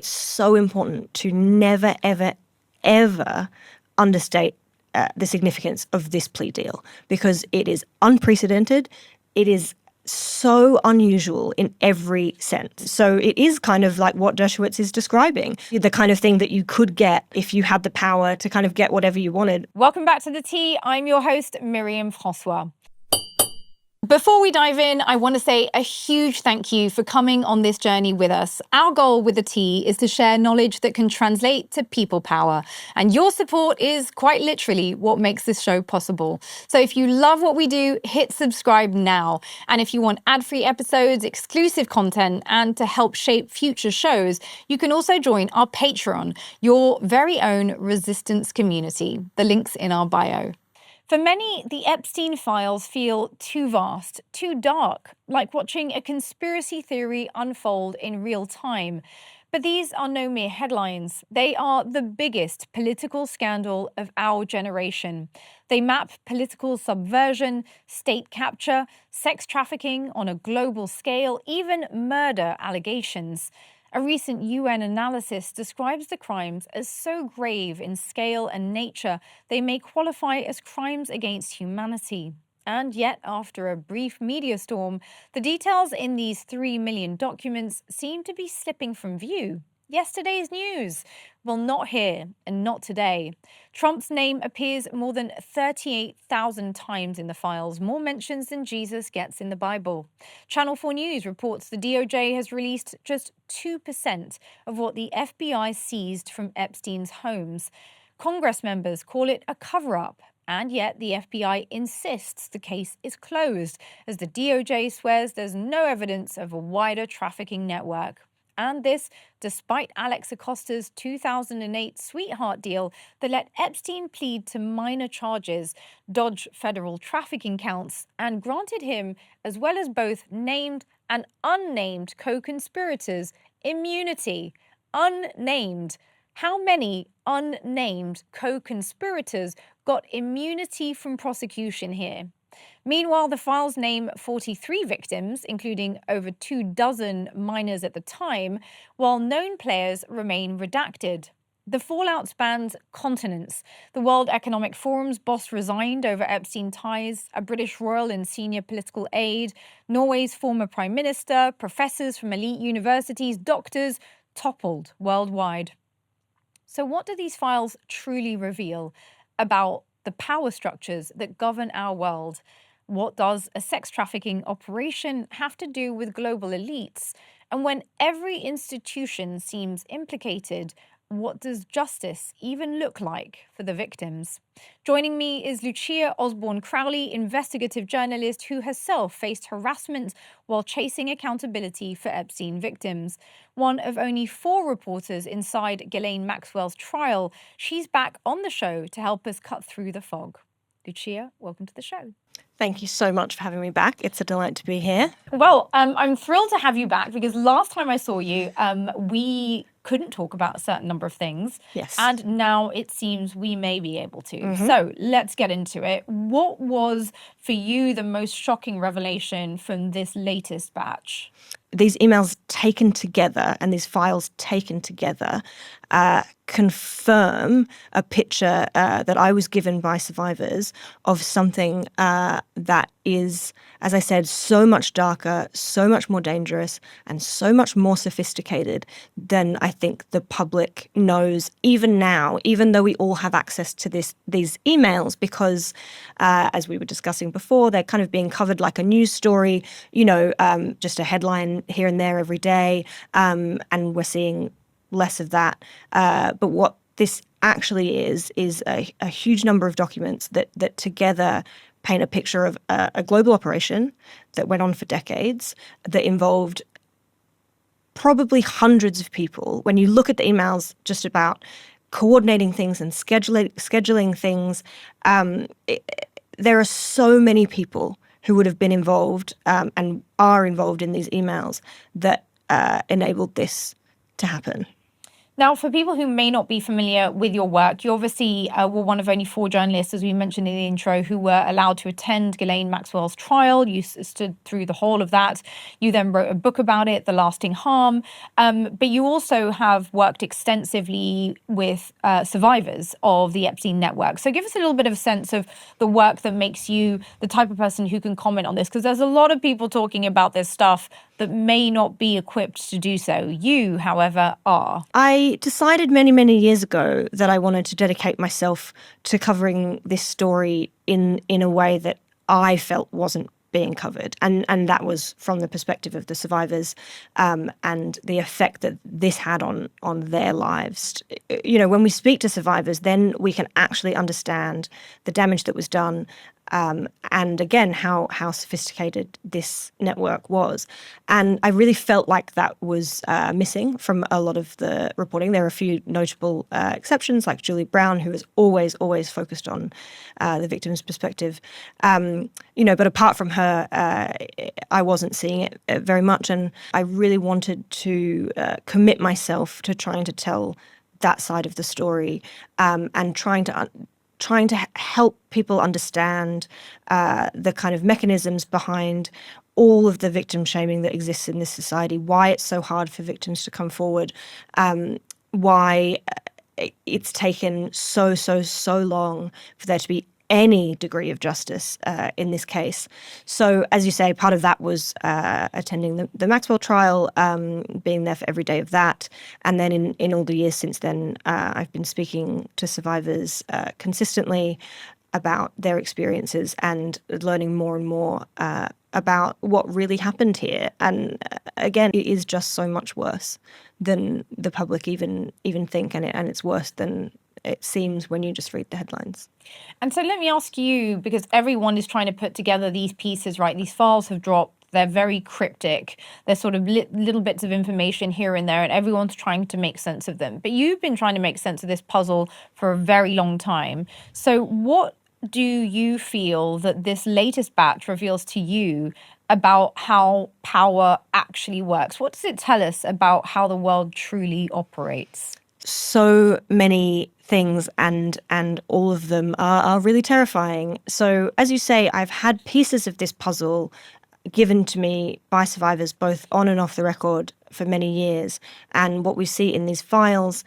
it's so important to never, ever, ever understate the significance of this plea deal, because it is unprecedented. It is so unusual in every sense. So it is kind of like what Dershowitz is describing, the kind of thing that you could get if you had the power to kind of get whatever you wanted. Welcome back to The Tea. I'm your host, Myriam François. Before we dive in, I want to say a huge thank you for coming on this journey with us. Our goal with The Tea is to share knowledge that can translate to people power. And your support is quite literally what makes this show possible. So if you love what we do, hit subscribe now. And if you want ad-free episodes, exclusive content, and to help shape future shows, you can also join our Patreon, your very own resistance community. The link's in our bio. For many, the Epstein files feel too vast, too dark, like watching a conspiracy theory unfold in real time. But these are no mere headlines. They are the biggest political scandal of our generation. They map political subversion, state capture, sex trafficking on a global scale, even murder allegations. A recent UN analysis describes the crimes as so grave in scale and nature, they may qualify as crimes against humanity. And yet, after a brief media storm, the details in these 3 million documents seem to be slipping from view. Yesterday's news. Well, not here and not today. Trump's name appears more than 38,000 times in the files, more mentions than Jesus gets in the Bible. Channel 4 News reports the DOJ has released just 2% of what the FBI seized from Epstein's homes. Congress members call it a cover-up. And yet the FBI insists the case is closed, as the DOJ swears there's no evidence of a wider trafficking network. And this, despite Alex Acosta's 2008 sweetheart deal that let Epstein plead to minor charges, dodge federal trafficking counts, and granted him, as well as both named and unnamed co-conspirators, immunity. Unnamed. How many unnamed co-conspirators got immunity from prosecution here? Meanwhile, the files name 43 victims, including over 24 minors at the time, while known players remain redacted. The fallout spans continents. The World Economic Forum's boss resigned over Epstein ties, a British royal and senior political aide, Norway's former prime minister, professors from elite universities, doctors, toppled worldwide. So what do these files truly reveal about the power structures that govern our world? What does a sex trafficking operation have to do with global elites? And when every institution seems implicated, what does justice even look like for the victims? Joining me is Lucia Osborne-Crowley, investigative journalist who herself faced harassment while chasing accountability for Epstein victims. One of only 4 reporters inside Ghislaine Maxwell's trial, she's back on the show to help us cut through the fog. Lucia, welcome to the show. Thank you so much for having me back. It's a delight to be here. Well, I'm thrilled to have you back because last time I saw you, we couldn't talk about a certain number of things. Yes. And now it seems we may be able to. So let's get into it. What was, for you, the most shocking revelation from this latest batch? These emails taken together and these files taken together confirm a picture that I was given by survivors of something that is, as I said, so much darker, so much more dangerous, and so much more sophisticated than I think the public knows even now, even though we all have access to these emails because, as we were discussing before, they're kind of being covered like a news story, just a headline here and there every day, and we're seeing less of that. But what this actually is a huge number of documents that together paint a picture of a global operation that went on for decades, that involved probably hundreds of people. When you look at the emails just about coordinating things and scheduling things, there are so many people who would have been involved and are involved in these emails that enabled this to happen. Now, for people who may not be familiar with your work, you obviously were one of only 4 journalists, as we mentioned in the intro, who were allowed to attend Ghislaine Maxwell's trial. You stood through the whole of that. You then wrote a book about it, The Lasting Harm. But you also have worked extensively with survivors of the Epstein network. So give us a little bit of a sense of the work that makes you the type of person who can comment on this, because there's a lot of people talking about this stuff that may not be equipped to do so. You, however, are. I decided many, many years ago that I wanted to dedicate myself to covering this story in a way that I felt wasn't being covered. And that was from the perspective of the survivors, and the effect that this had on their lives. When we speak to survivors, then we can actually understand the damage that was done, and again, how sophisticated this network was. And I really felt like that was missing from a lot of the reporting. There are a few notable exceptions, like Julie Brown, who was always focused on the victim's perspective. But apart from her, I wasn't seeing it very much. And I really wanted to commit myself to trying to tell that side of the story, and trying to help people understand the kind of mechanisms behind all of the victim shaming that exists in this society, why it's so hard for victims to come forward, why it's taken so long for there to be any degree of justice in this case. So, as you say, part of that was attending the Maxwell trial, being there for every day of that. And then in all the years since then, I've been speaking to survivors consistently about their experiences and learning more and more about what really happened here. And again, it is just so much worse than the public even think, and it's worse than it seems when you just read the headlines. And so let me ask you, because everyone is trying to put together these pieces, right? These files have dropped. They're very cryptic. They're sort of little bits of information here and there, and everyone's trying to make sense of them. But you've been trying to make sense of this puzzle for a very long time. So what do you feel that this latest batch reveals to you about how power actually works? What does it tell us about how the world truly operates? So many things, and all of them are really terrifying. So, as you say, I've had pieces of this puzzle given to me by survivors, both on and off the record, for many years. And what we see in these files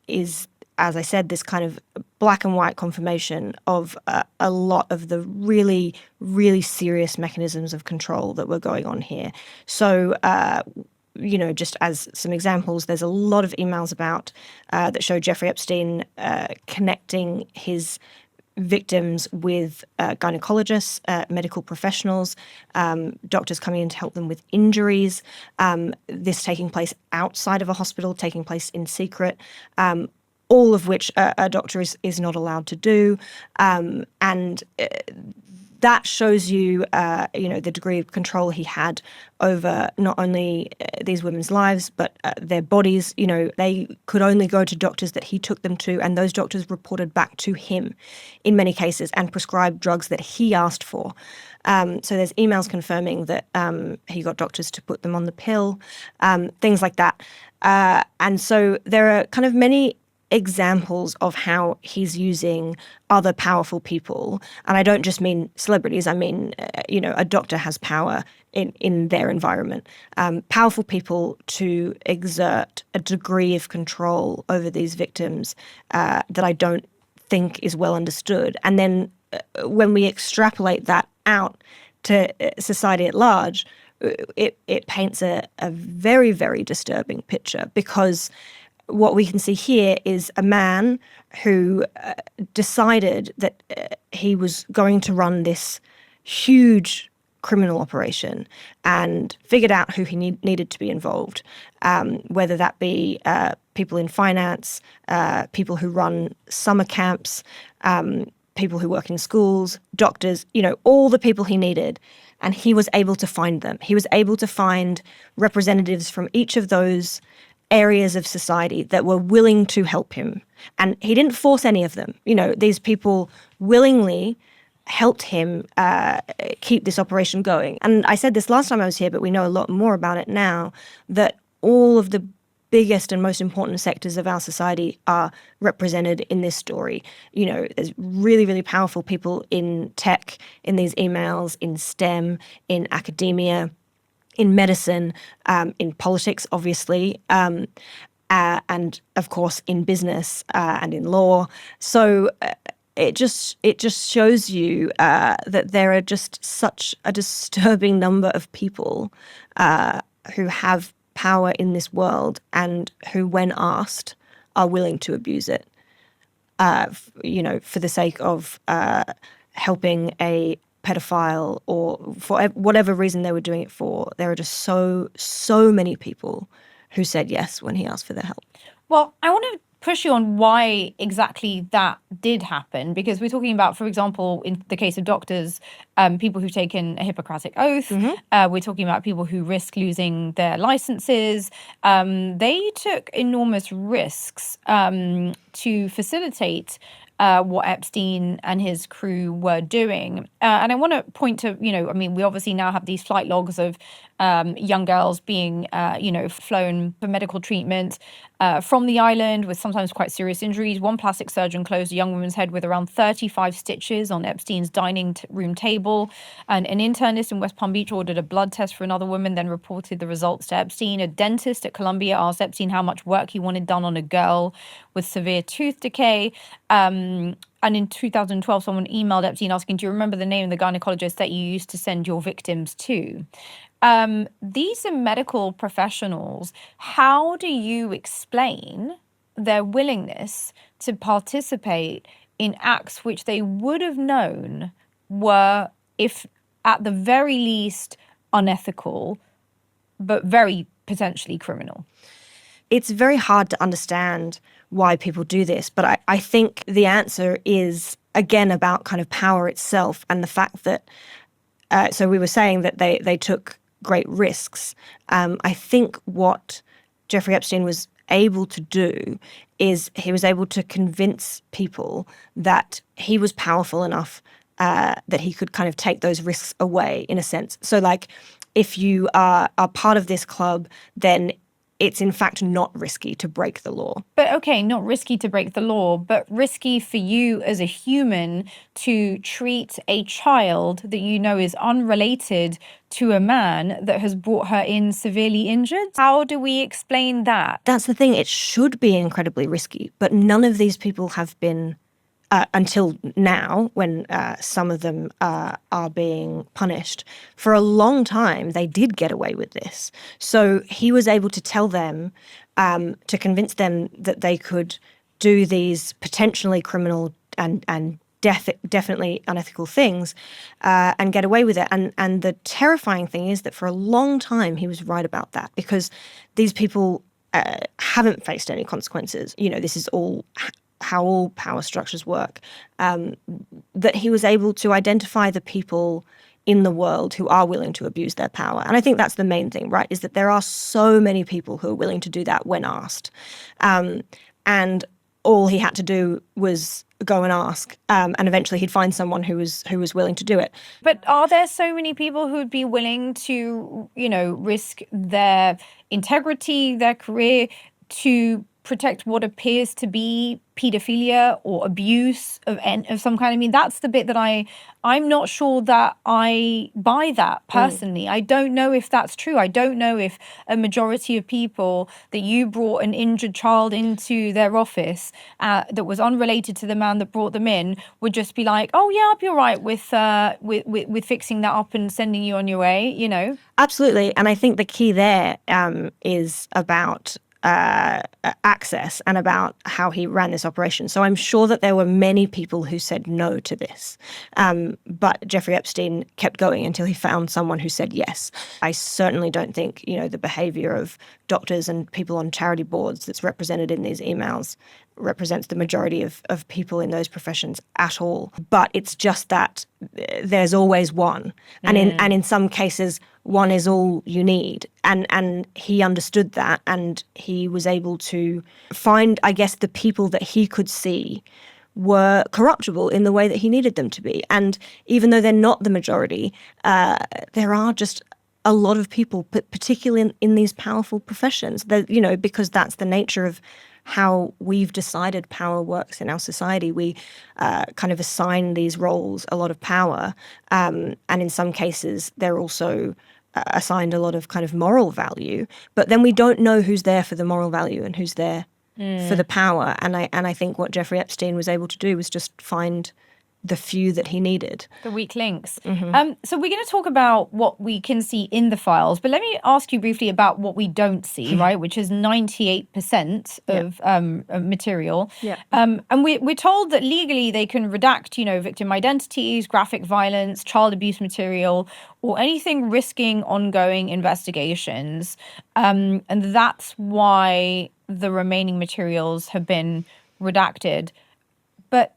is, as I said, this kind of black and white confirmation of a lot of the really, really serious mechanisms of control that were going on here. So, just as some examples, there's a lot of emails about that show Jeffrey Epstein connecting his victims with gynecologists, medical professionals, doctors coming in to help them with injuries, this taking place outside of a hospital, taking place in secret, all of which a doctor is not allowed to do. And that shows you, the degree of control he had over not only these women's lives, but their bodies. They could only go to doctors that he took them to, and those doctors reported back to him in many cases and prescribed drugs that he asked for. So there's emails confirming that he got doctors to put them on the pill, things like that. And so there are kind of many examples of how he's using other powerful people. And I don't just mean celebrities. I mean, a doctor has power in their environment. Powerful people to exert a degree of control over these victims that I don't think is well understood. And then when we extrapolate that out to society at large, it paints a very, very disturbing picture, because what we can see here is a man who decided that he was going to run this huge criminal operation and figured out who he needed to be involved, whether that be people in finance, people who run summer camps, people who work in schools, doctors, all the people he needed. And he was able to find them. He was able to find representatives from each of those areas of society that were willing to help him. And he didn't force any of them. These people willingly helped him keep this operation going. And I said this last time I was here, but we know a lot more about it now, that all of the biggest and most important sectors of our society are represented in this story. You know, there's really, really powerful people in tech, in these emails, in STEM, in academia, in medicine, in politics, obviously, and of course in business and in law. So it just shows you that there are just such a disturbing number of people who have power in this world and who, when asked, are willing to abuse it. For the sake of helping a pedophile or for whatever reason they were doing it for. There are just so many people who said yes when he asked for their help. Well, I want to push you on why exactly that did happen, because we're talking about, for example, in the case of doctors, people who've taken a Hippocratic oath. We're talking about people who risk losing their licenses. They took enormous risks to facilitate what Epstein and his crew were doing. And I want to point to, we obviously now have these flight logs of young girls being, flown for medical treatment from the island with sometimes quite serious injuries. One plastic surgeon closed a young woman's head with around 35 stitches on Epstein's dining room table. And an internist in West Palm Beach ordered a blood test for another woman, then reported the results to Epstein. A dentist at Columbia asked Epstein how much work he wanted done on a girl with severe tooth decay. And in 2012, someone emailed Epstein asking, do you remember the name of the gynecologist that you used to send your victims to? These are medical professionals. How do you explain their willingness to participate in acts which they would have known were, if at the very least, unethical, but very potentially criminal? It's very hard to understand why people do this, but I think the answer is, again, about kind of power itself and the fact that, so we were saying that they took great risks. I think what Jeffrey Epstein was able to do is he was able to convince people that he was powerful enough that he could kind of take those risks away, in a sense. So, like, if you are part of this club, then it's in fact not risky to break the law. But okay, not risky to break the law, but risky for you as a human to treat a child that you know is unrelated to a man that has brought her in severely injured. How do we explain that? That's the thing. It should be incredibly risky, but none of these people have been, until now, when some of them are being punished. For a long time, they did get away with this. So he was able to tell them, to convince them that they could do these potentially criminal and definitely unethical things and get away with it. And the terrifying thing is that for a long time, he was right about that, because these people haven't faced any consequences. This is all how all power structures work, that he was able to identify the people in the world who are willing to abuse their power. And I think that's the main thing, right, is that there are so many people who are willing to do that when asked. And all he had to do was go and ask, and eventually he'd find someone who was willing to do it. But are there so many people who'd be willing to, risk their integrity, their career, to protect what appears to be pedophilia or abuse of some kind? I mean, that's the bit that I'm not sure that I buy that personally. I don't know if that's true. I don't know if a majority of people that you brought an injured child into their office that was unrelated to the man that brought them in would just be like, oh yeah, I'll be all right with fixing that up and sending you on your way, Absolutely. And I think the key there is about access and about how he ran this operation. So I'm sure that there were many people who said no to this. But Jeffrey Epstein kept going until he found someone who said yes. I certainly don't think, the behavior of doctors and people on charity boards that's represented in these emails represents the majority of people in those professions at all. But it's just that there's always one. And in some cases, one is all you need. And he understood that, and he was able to find, I guess, the people that he could see were corruptible in the way that he needed them to be. And even though they're not the majority, there are just a lot of people, but particularly in these powerful professions, that, you know, because that's the nature of how we've decided power works in our society. We kind of assign these roles a lot of power, and in some cases they're also assigned a lot of kind of moral value, but then we don't know who's there for the moral value and who's there for the power. And I think what Jeffrey Epstein was able to do was just find the few that he needed. The weak links. So we're going to talk about what we can see in the files, but let me ask you briefly about what we don't see, right? Which is 98% of material. Yeah. And we're told that legally they can redact, you know, victim identities, graphic violence, child abuse material, or anything risking ongoing investigations. And that's why the remaining materials have been redacted. But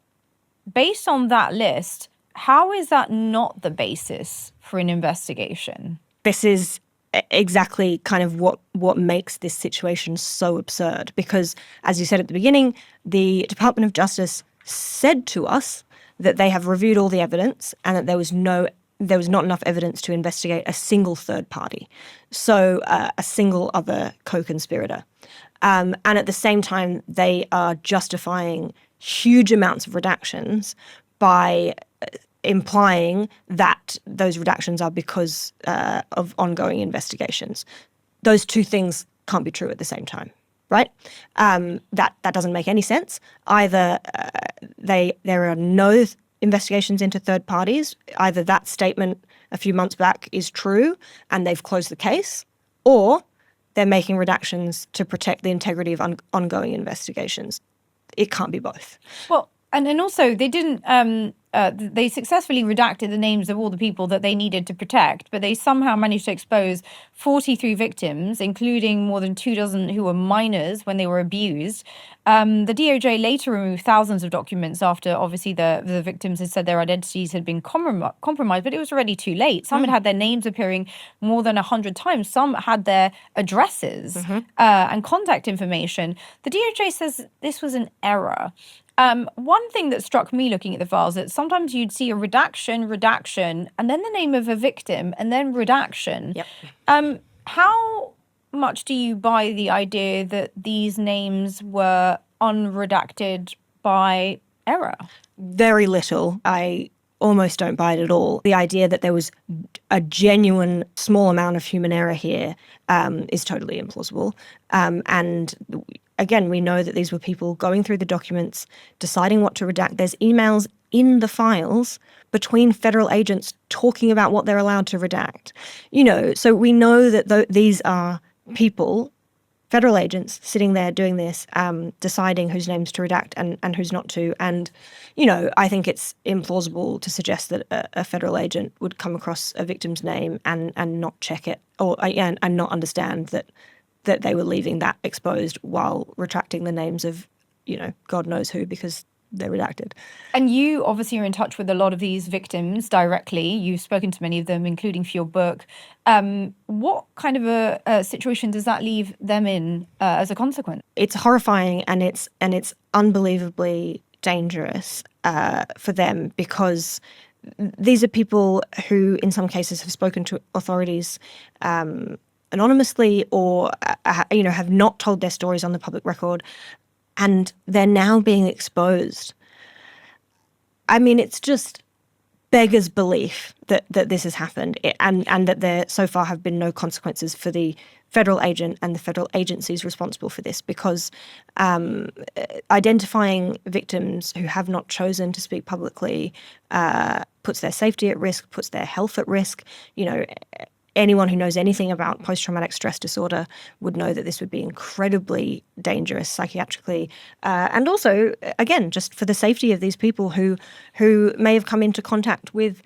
based on that list, how is that not the basis for an investigation? This is exactly kind of what makes this situation so absurd, because, as you said at the beginning, the Department of Justice said to us that they have reviewed all the evidence and that there was not enough evidence to investigate a single third party, so a single other co-conspirator. And at the same time, they are justifying huge amounts of redactions by implying that those redactions are because of ongoing investigations. Those two things can't be true at the same time, right? That doesn't make any sense. Either there are no investigations into third parties, either that statement a few months back is true and they've closed the case, or they're making redactions to protect the integrity of ongoing investigations. It can't be both. Well, and then also they didn't, they successfully redacted the names of all the people that they needed to protect, but they somehow managed to expose 43 victims, including more than 24 who were minors when they were abused. The DOJ later removed thousands of documents after, obviously, the victims had said their identities had been compromised, but it was already too late. Some had their names appearing more than 100 times. Some had their addresses and contact information. The DOJ says this was an error. One thing that struck me looking at the files is that sometimes you'd see a redaction, and then the name of a victim, and then redaction. Yep. How much do you buy the idea that these names were unredacted by error? Very little. I almost don't buy it at all. The idea that there was a genuine small amount of human error here is totally implausible. And again, we know that these were people going through the documents, deciding what to redact. There's emails in the files between federal agents talking about what they're allowed to redact. You know, so we know that these are people, federal agents, sitting there doing this, deciding whose names to redact and who's not to. And, you know, I think it's implausible to suggest that a federal agent would come across a victim's name and not check it and not understand that they were leaving that exposed while retracting the names of, you know, God knows who, because they're redacted. And you obviously are in touch with a lot of these victims directly. You've spoken to many of them, including for your book. What kind of a situation does that leave them in as a consequence? It's horrifying and it's unbelievably dangerous for them, because these are people who, in some cases, have spoken to authorities anonymously or have not told their stories on the public record, and they're now being exposed. I mean, it's just beggars belief that this has happened, and that there so far have been no consequences for the federal agent and the federal agencies responsible for this, because identifying victims who have not chosen to speak publicly puts their safety at risk, puts their health at risk. You know, anyone who knows anything about post-traumatic stress disorder would know that this would be incredibly dangerous psychiatrically. And also, again, just for the safety of these people who may have come into contact with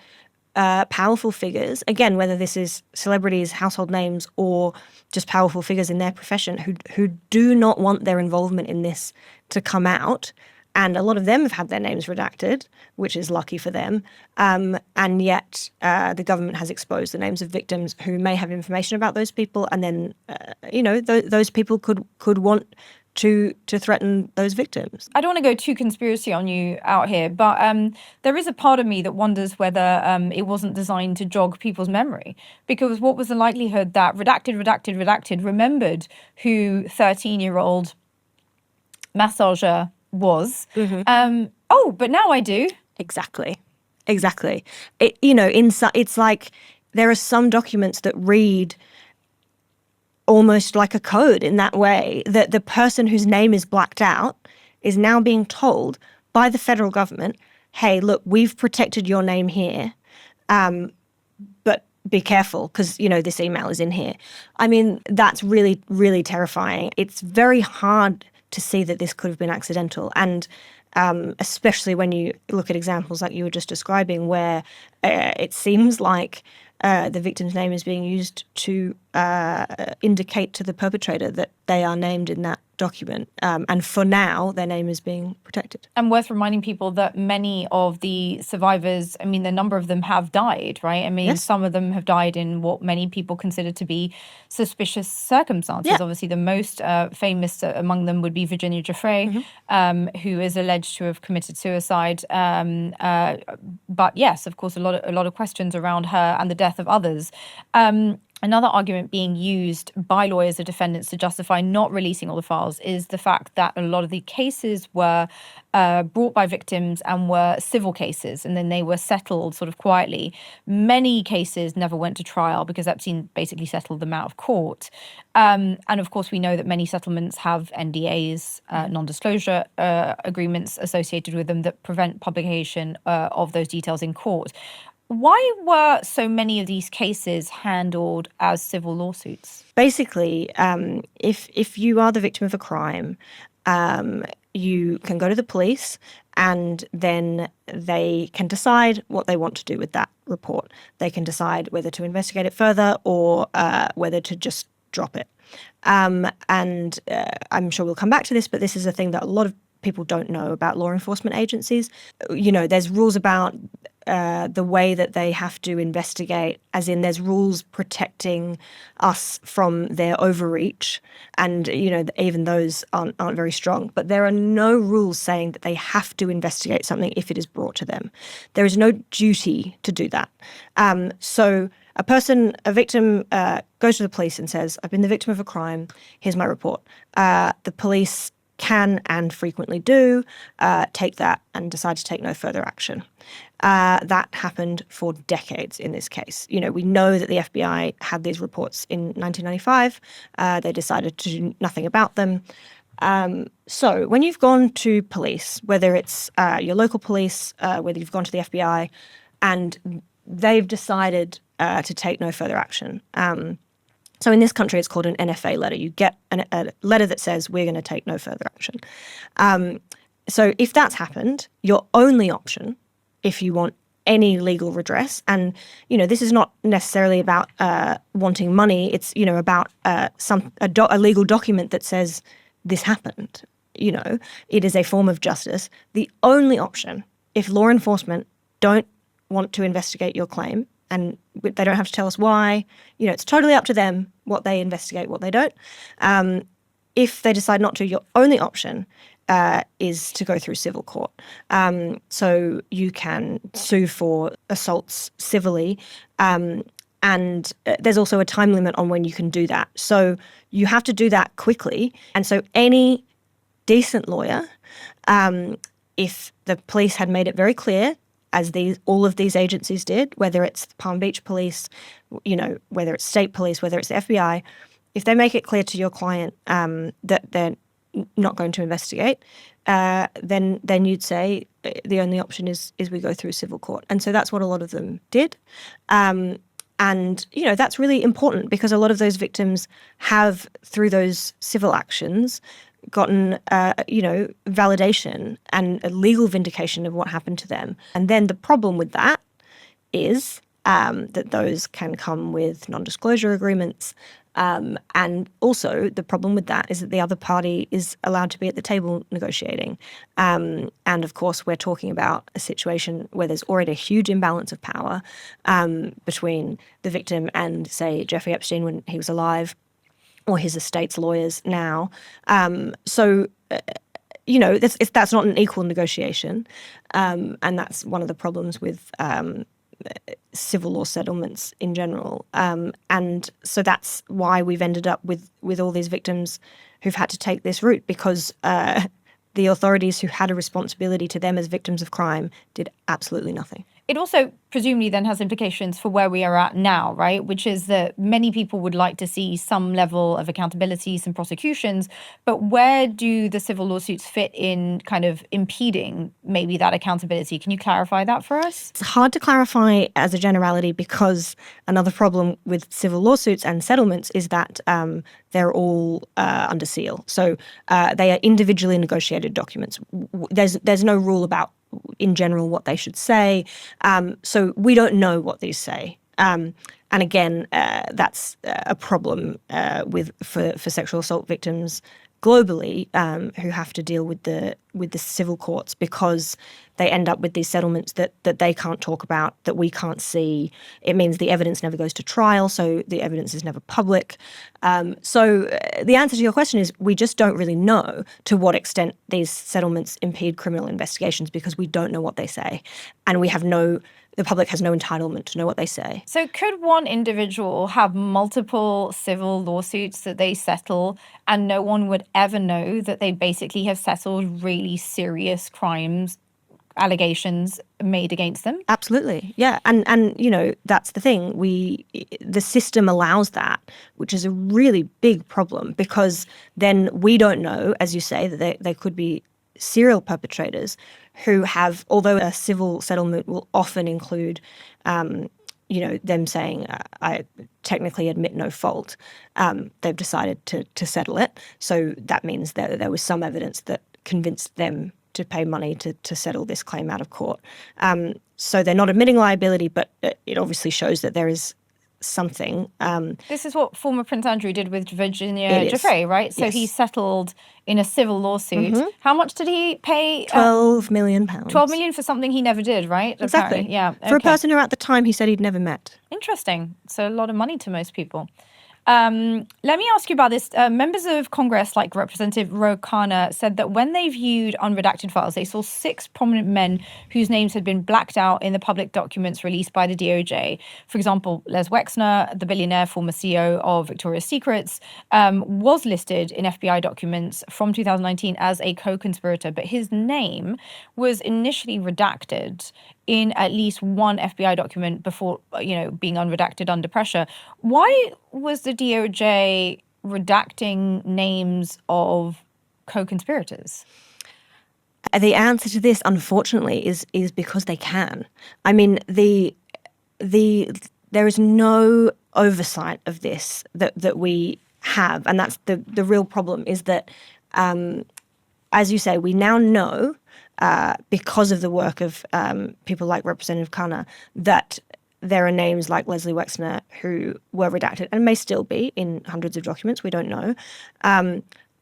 powerful figures, again, whether this is celebrities, household names, or just powerful figures in their profession who do not want their involvement in this to come out. And a lot of them have had their names redacted, which is lucky for them. And yet the government has exposed the names of victims who may have information about those people. And then, those people could want to threaten those victims. I don't want to go too conspiracy on you out here, but there is a part of me that wonders whether it wasn't designed to jog people's memory. Because what was the likelihood that Redacted remembered who 13-year-old massager was? But now I do. Exactly. It's like there are some documents that read almost like a code in that way, that the person whose name is blacked out is now being told by the federal government, hey, look, we've protected your name here, but be careful because, this email is in here. I mean, that's really, really terrifying. It's very hard to see that this could have been accidental. And especially when you look at examples like you were just describing where it seems like the victim's name is being used to indicate to the perpetrator that they are named in that document. And for now, their name is being protected. And worth reminding people that many of the survivors, I mean, the number of them have died, right? I mean, Yes. Some of them have died in what many people consider to be suspicious circumstances. Yeah. Obviously, the most famous among them would be Virginia Giuffre, who is alleged to have committed suicide. But yes, of course, a lot of questions around her and the death of others. Another argument being used by lawyers of defendants to justify not releasing all the files is the fact that a lot of the cases were brought by victims and were civil cases, and then they were settled sort of quietly. Many cases never went to trial because Epstein basically settled them out of court. And of course, we know that many settlements have NDAs, non-disclosure agreements associated with them that prevent publication of those details in court. Why were so many of these cases handled as civil lawsuits? Basically, if you are the victim of a crime, you can go to the police and then they can decide what they want to do with that report. They can decide whether to investigate it further or whether to just drop it. And I'm sure we'll come back to this, but this is a thing that a lot of people don't know about law enforcement agencies. There's rules about the way that they have to investigate, as in there's rules protecting us from their overreach. And, even those aren't very strong. But there are no rules saying that they have to investigate something if it is brought to them. There is no duty to do that. So a victim goes to the police and says, I've been the victim of a crime. Here's my report. The police can and frequently do take that and decide to take no further action. That happened for decades in this case. We know that the FBI had these reports in 1995. They decided to do nothing about them. So when you've gone to police, whether it's your local police, whether you've gone to the FBI, and they've decided to take no further action. So in this country, it's called an NFA letter. You get a letter that says, we're going to take no further action. So if that's happened, your only option, if you want any legal redress, and, this is not necessarily about wanting money. It's, about a legal document that says this happened. It is a form of justice. The only option, if law enforcement don't want to investigate your claim, and they don't have to tell us why. It's totally up to them what they investigate, what they don't. If they decide not to, your only option is to go through civil court. So you can sue for assaults civilly. And there's also a time limit on when you can do that. So you have to do that quickly. And so any decent lawyer, if the police had made it very clear, as all of these agencies did, whether it's Palm Beach Police, whether it's state police, whether it's the FBI, if they make it clear to your client that they're not going to investigate, then you'd say the only option is we go through civil court. And so that's what a lot of them did. And, that's really important because a lot of those victims have, through those civil actions, gotten, validation and a legal vindication of what happened to them. And then the problem with that is that those can come with non-disclosure agreements. And also the problem with that is that the other party is allowed to be at the table negotiating. And of course, we're talking about a situation where there's already a huge imbalance of power between the victim and, say, Jeffrey Epstein when he was alive. or his estate's lawyers now. That's not an equal negotiation. And that's one of the problems with civil law settlements in general. And so that's why we've ended up with all these victims who've had to take this route, because the authorities who had a responsibility to them as victims of crime did absolutely nothing. It also presumably then has implications for where we are at now, right? Which is that many people would like to see some level of accountability, some prosecutions, but where do the civil lawsuits fit in kind of impeding maybe that accountability? Can you clarify that for us? It's hard to clarify as a generality, because another problem with civil lawsuits and settlements is that they're all under seal. So they are individually negotiated documents. There's no rule about, in general, what they should say. So we don't know what these say. And again, that's a problem for sexual assault victims globally, who have to deal with the civil courts, because they end up with these settlements that they can't talk about, that we can't see. It means the evidence never goes to trial, so the evidence is never public. So the answer to your question is we just don't really know to what extent these settlements impede criminal investigations, because we don't know what they say, and the public has no entitlement to know what they say. So could one individual have multiple civil lawsuits that they settle and no one would ever know that they basically have settled really serious crimes, allegations made against them? Absolutely. Yeah. And that's the thing. The system allows that, which is a really big problem, because then we don't know, as you say, that they could be serial perpetrators who have, although a civil settlement will often include, them saying, I technically admit no fault, they've decided to settle it. So that means that there was some evidence that convinced them to pay money to settle this claim out of court. So they're not admitting liability, but it obviously shows that there is something. This is what former Prince Andrew did with Virginia Giuffre, right? So he settled in a civil lawsuit. Mm-hmm. How much did he pay? £12 million. 12 million for something he never did, right? Exactly. Apparently. Yeah. For a person who at the time he said he'd never met. Interesting. So a lot of money to most people. Let me ask you about this. Members of Congress, like Representative Ro Khanna, said that when they viewed unredacted files, they saw 6 prominent men whose names had been blacked out in the public documents released by the DOJ. For example, Les Wexner, the billionaire former CEO of Victoria's Secrets, was listed in FBI documents from 2019 as a co-conspirator, but his name was initially redacted in at least one FBI document before, being unredacted under pressure. Why was the DOJ redacting names of co-conspirators? The answer to this, unfortunately, is because they can. I mean, there is no oversight of this that we have, and that's the real problem. Is that, as you say, we now know, because of the work of people like Representative Khanna, that there are names like Leslie Wexner who were redacted and may still be in hundreds of documents. We don't know.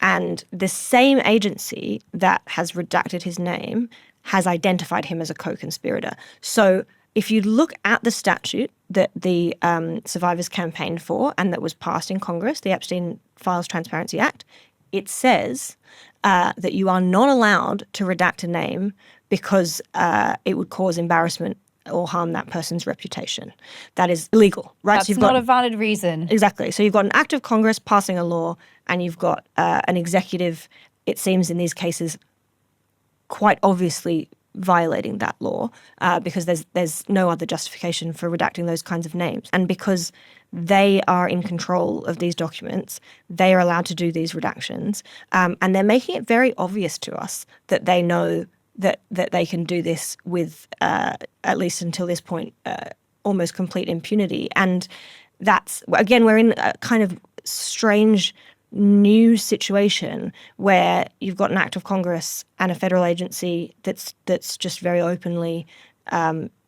And the same agency that has redacted his name has identified him as a co-conspirator. So if you look at the statute that the survivors campaigned for and that was passed in Congress, the Epstein Files Transparency Act, it says that you are not allowed to redact a name because it would cause embarrassment or harm that person's reputation. That is illegal, right? That's not a valid reason. Exactly. So you've got an act of Congress passing a law, and you've got an executive, it seems in these cases, quite obviously violating that law, because there's no other justification for redacting those kinds of names. And because they are in control of these documents, they are allowed to do these redactions, and they're making it very obvious to us that they know that they can do this with, at least until this point, almost complete impunity. And that's, again, we're in a kind of strange new situation where you've got an act of Congress and a federal agency that's just very openly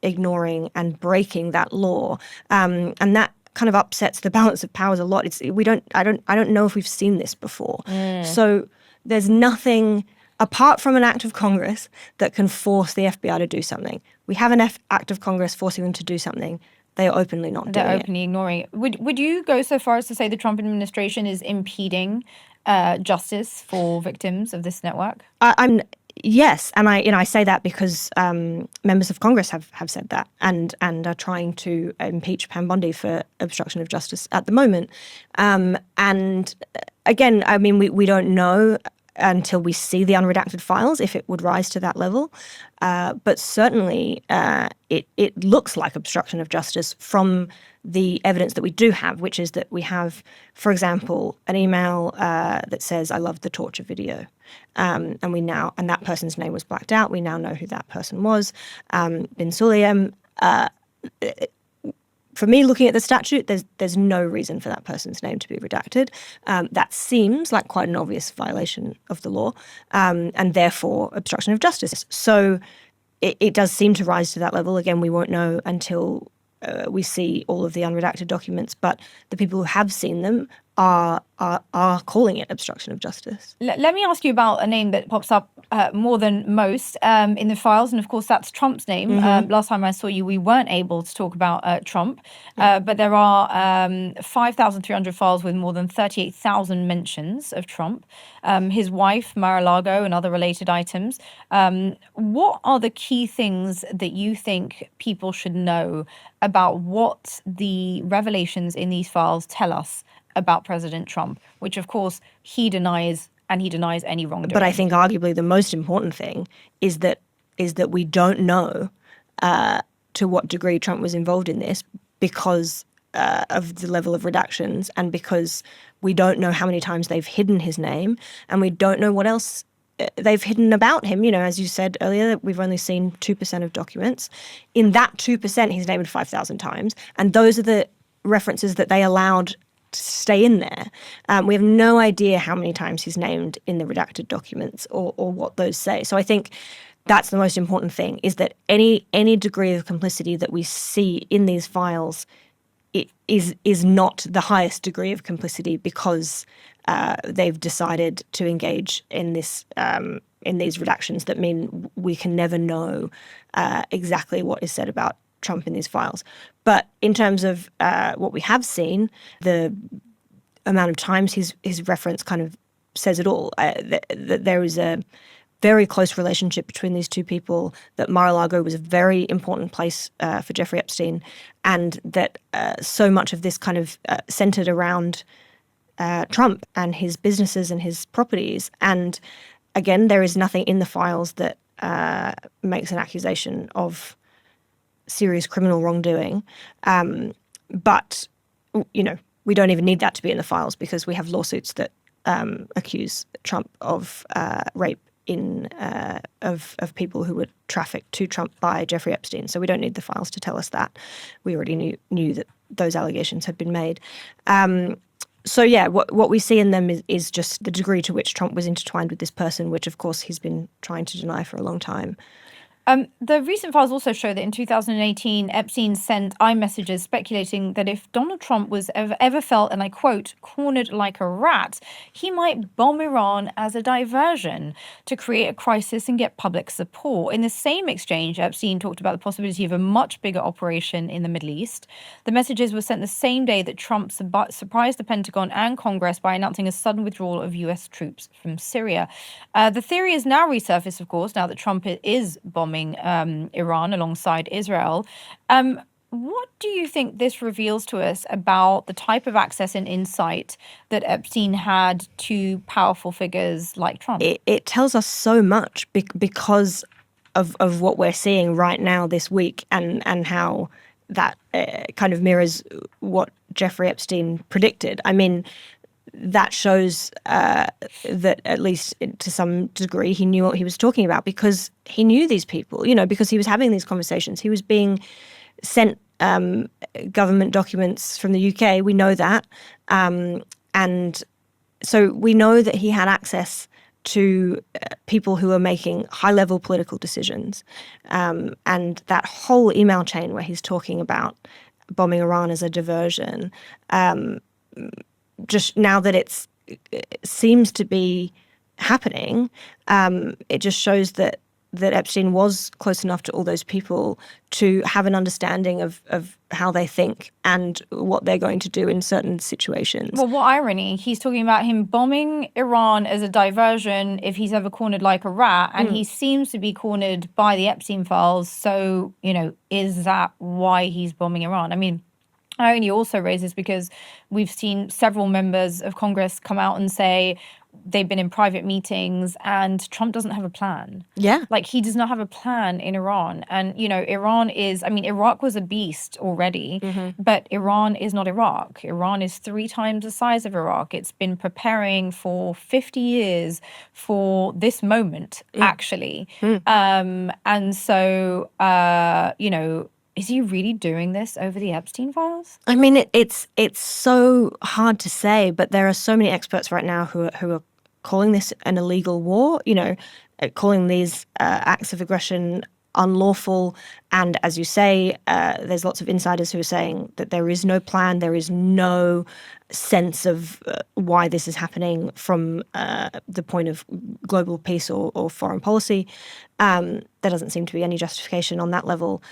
ignoring and breaking that law, and that kind of upsets the balance of powers a lot. I don't know if we've seen this before. So there's nothing apart from an act of Congress that can force the FBI to do something. We have an act of Congress forcing them to do something. They are openly not doing it. They're openly ignoring it. Would you go so far as to say the Trump administration is impeding justice for victims of this network? Yes, and I say that because members of Congress have said that and are trying to impeach Pam Bondi for obstruction of justice at the moment. And again, I mean, we don't know until we see the unredacted files if it would rise to that level. But certainly it looks like obstruction of justice from the evidence that we do have, which is that we have, for example, an email that says, "I love the torture video." And that person's name was blacked out. We now know who that person was. Bin Sulayem. For me, looking at the statute, there's no reason for that person's name to be redacted. That seems like quite an obvious violation of the law, and therefore obstruction of justice. So it does seem to rise to that level. Again, we won't know until we see all of the unredacted documents, but the people who have seen them are calling it obstruction of justice. Let me ask you about a name that pops up more than most in the files, and of course that's Trump's name. Mm-hmm. Last time I saw you, we weren't able to talk about Trump, but there are 5,300 files with more than 38,000 mentions of Trump, his wife, Mar-a-Lago, and other related items. What are the key things that you think people should know about what the revelations in these files tell us about President Trump, which of course he denies, and he denies any wrongdoing? But I think arguably the most important thing is that we don't know to what degree Trump was involved in this because of the level of redactions, and because we don't know how many times they've hidden his name, and we don't know what else they've hidden about him. You know, as you said earlier, we've only seen 2% of documents. In that 2%, he's named 5,000 times, and those are the references that they allowed to stay in there. We have no idea how many times he's named in the redacted documents or what those say. So I think that's the most important thing, is that any degree of complicity that we see in these files is not the highest degree of complicity because they've decided to engage in this in these redactions that mean we can never know exactly what is said about Trump in these files. But in terms of what we have seen, the amount of times his reference kind of says it all. That there is a very close relationship between these two people, that Mar-a-Lago was a very important place for Jeffrey Epstein, and that so much of this kind of centered around Trump and his businesses and his properties. And again, there is nothing in the files that makes an accusation of serious criminal wrongdoing. But, you know, we don't even need that to be in the files because we have lawsuits that accuse Trump of rape of people who were trafficked to Trump by Jeffrey Epstein. So we don't need the files to tell us that. We already knew that those allegations had been made. So yeah, what we see in them is just the degree to which Trump was intertwined with this person, which of course he's been trying to deny for a long time. The recent files also show that in 2018, Epstein sent iMessages speculating that if Donald Trump was ever felt, and I quote, cornered like a rat, he might bomb Iran as a diversion to create a crisis and get public support. In the same exchange, Epstein talked about the possibility of a much bigger operation in the Middle East. The messages were sent the same day that Trump surprised the Pentagon and Congress by announcing a sudden withdrawal of U.S. troops from Syria. The theory is now resurfaced, of course, now that Trump is bombing Iran alongside Israel. What do you think this reveals to us about the type of access and insight that Epstein had to powerful figures like Trump? It tells us so much because of what we're seeing right now this week, and how that kind of mirrors what Jeffrey Epstein predicted. I mean, that shows that at least to some degree he knew what he was talking about, because he knew these people, you know, because he was having these conversations. He was being sent government documents from the UK. We know that. And so we know that he had access to people who are making high-level political decisions. And that whole email chain where he's talking about bombing Iran as a diversion, just now that it seems to be happening, it just shows that that Epstein was close enough to all those people to have an understanding of how they think and what they're going to do in certain situations. Well, what irony. He's talking about him bombing Iran as a diversion if he's ever cornered like a rat, and he seems to be cornered by the Epstein files. So, is that why he's bombing Iran? I mean, I only also raise this because we've seen several members of Congress come out and say they've been in private meetings and Trump doesn't have a plan. Yeah. Like, he does not have a plan in Iran. And, Iran is, Iraq was a beast already, but Iran is not Iraq. Iran is 3 times the size of Iraq. It's been preparing for 50 years for this moment, actually. And so, is he really doing this over the Epstein files? I mean, it's so hard to say, but there are so many experts right now who are calling this an illegal war, calling these acts of aggression unlawful. And as you say, there's lots of insiders who are saying that there is no plan, there is no sense of why this is happening from the point of global peace or foreign policy. There doesn't seem to be any justification on that level.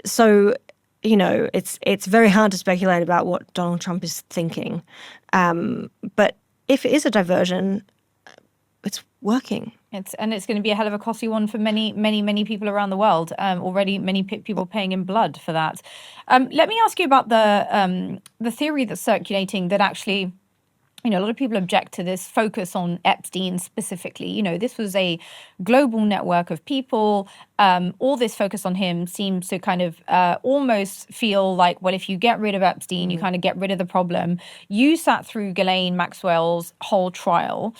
So, it's very hard to speculate about what Donald Trump is thinking. But if it is a diversion, it's working. It's going to be a hell of a costly one for many, many, many people around the world. Already many people paying in blood for that. Let me ask you about the theory that's circulating that actually, a lot of people object to this focus on Epstein specifically. This was a global network of people. All this focus on him seems to kind of almost feel like, well, if you get rid of Epstein, you kind of get rid of the problem. You sat through Ghislaine Maxwell's whole trial.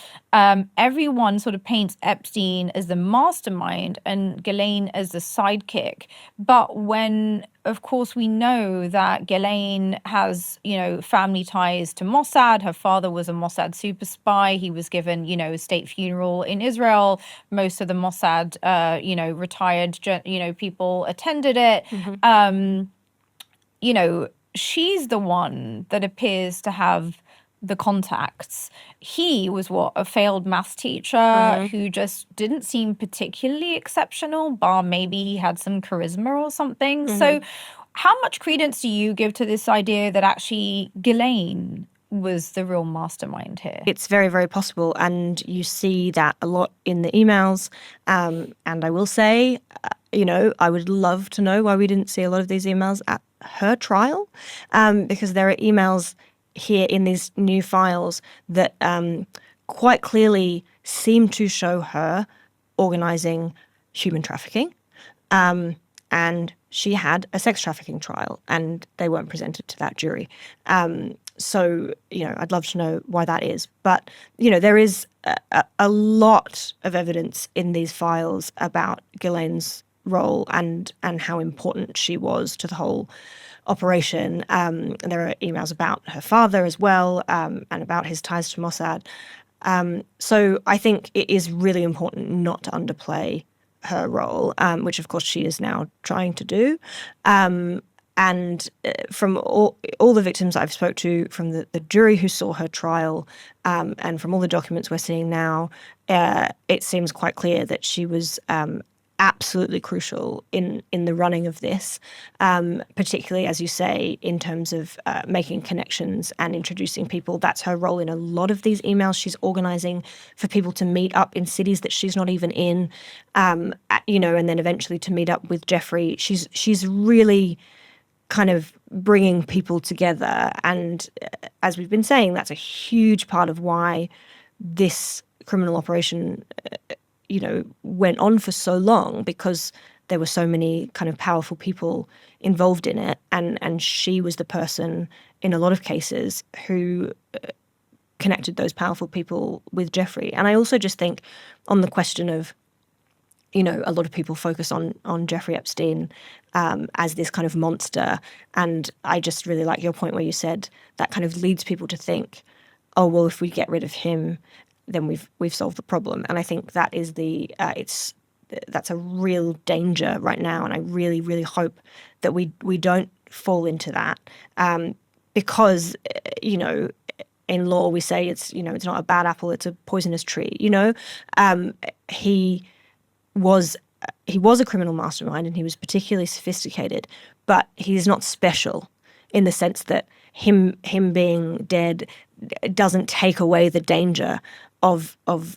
Everyone sort of paints Epstein as the mastermind and Ghislaine as the sidekick. But when, of course, we know that Ghislaine has, family ties to Mossad. Her father was a Mossad super spy. He was given, a state funeral in Israel. Most of the Mossad, retired, people attended it. She's the one that appears to have the contacts. He was a failed maths teacher who just didn't seem particularly exceptional, bar maybe he had some charisma or something. So how much credence do you give to this idea that actually Ghislaine was the real mastermind here? It's very, very possible. And you see that a lot in the emails. And I will say, I would love to know why we didn't see a lot of these emails at her trial, because there are emails here in these new files that quite clearly seem to show her organizing human trafficking. And she had a sex trafficking trial and they weren't presented to that jury. So, I'd love to know why that is. But, there is a lot of evidence in these files about Ghislaine's role and how important she was to the whole operation. There are emails about her father as well, and about his ties to Mossad. So I think it is really important not to underplay her role, which of course she is now trying to do. And from all the victims I've spoke to, from the jury who saw her trial, and from all the documents we're seeing now, it seems quite clear that she was absolutely crucial in the running of this, particularly, as you say, in terms of making connections and introducing people. That's her role in a lot of these emails. She's organizing for people to meet up in cities that she's not even in, and then eventually to meet up with Jeffrey. She's really kind of bringing people together. And as we've been saying, that's a huge part of why this criminal operation went on for so long, because there were so many kind of powerful people involved in it. And she was the person in a lot of cases who connected those powerful people with Jeffrey. And I also just think on the question of, a lot of people focus on Jeffrey Epstein as this kind of monster. And I just really like your point where you said that kind of leads people to think, oh, well, if we get rid of him, then we've solved the problem. And I think that is that's a real danger right now. And I really, really hope that we don't fall into that, because, in law we say it's not a bad apple, it's a poisonous tree. He was a criminal mastermind, and he was particularly sophisticated, but he's not special in the sense that him being dead doesn't take away the danger of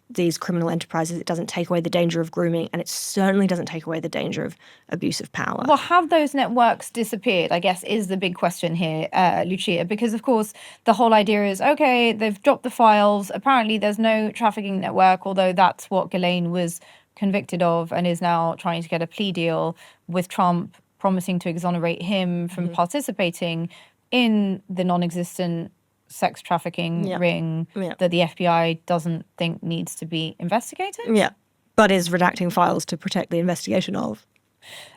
these criminal enterprises. It doesn't take away the danger of grooming, and it certainly doesn't take away the danger of abuse of power. Well, have those networks disappeared, I guess, is the big question here, Lucia, because, of course, the whole idea is, okay, they've dropped the files. Apparently there's no trafficking network, although that's what Ghislaine was convicted of and is now trying to get a plea deal with Trump promising to exonerate him from participating in the non-existent sex trafficking ring that the FBI doesn't think needs to be investigated. Yeah, but is redacting files to protect the investigation of.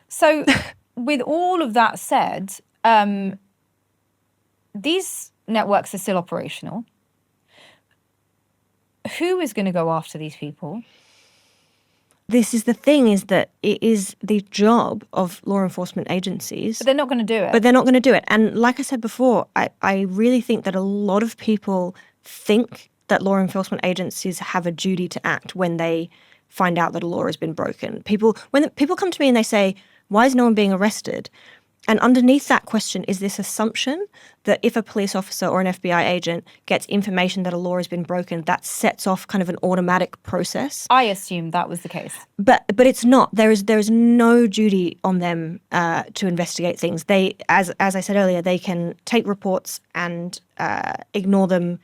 So with all of that said, these networks are still operational. Who is going to go after these people? This is the thing, is that it is the job of law enforcement agencies. But they're not going to do it. But they're not going to do it. And like I said before, I really think that a lot of people think that law enforcement agencies have a duty to act when they find out that a law has been broken. When people come to me and they say, why is no one being arrested? And underneath that question is this assumption that if a police officer or an FBI agent gets information that a law has been broken, that sets off kind of an automatic process. I assumed that was the case. But it's not. There is no duty on them to investigate things. They, as I said earlier, they can take reports and ignore them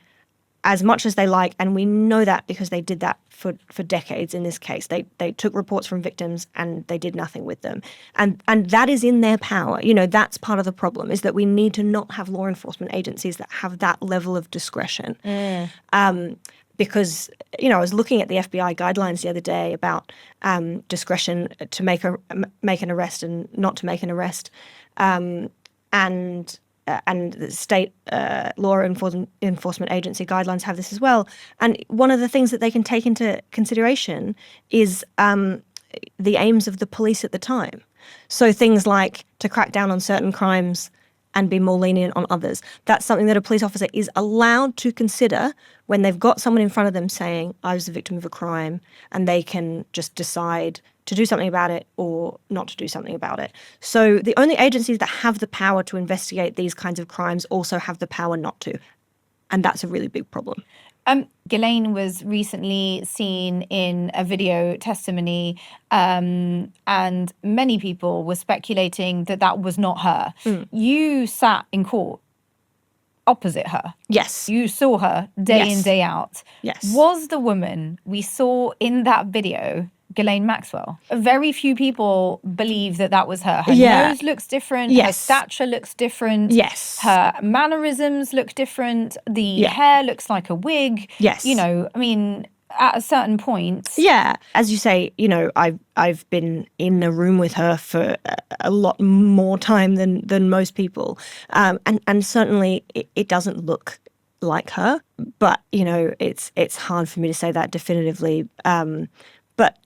as much as they like, and we know that because they did that for decades in this case. They took reports from victims and they did nothing with them. And that is in their power. That's part of the problem, is that we need to not have law enforcement agencies that have that level of discretion. Because, I was looking at the FBI guidelines the other day about discretion to make an arrest and not to make an arrest. And the state law enforcement agency guidelines have this as well. And one of the things that they can take into consideration is the aims of the police at the time. So things like to crack down on certain crimes and be more lenient on others. That's something that a police officer is allowed to consider when they've got someone in front of them saying, I was the victim of a crime, and they can just decide to do something about it or not to do something about it. So the only agencies that have the power to investigate these kinds of crimes also have the power not to. And that's a really big problem. Ghislaine was recently seen in a video testimony, and many people were speculating that was not her. You sat in court opposite her. Yes. You saw her day in, day out. Yes. Was the woman we saw in that video Ghislaine Maxwell? Very few people believe that was her. Her nose looks different. Her stature looks different. Yes. Her mannerisms look different. The hair looks like a wig. Yes. At a certain point. Yeah. As you say, I've been in a room with her for a lot more time than most people. And certainly it doesn't look like her. But, it's hard for me to say that definitively. But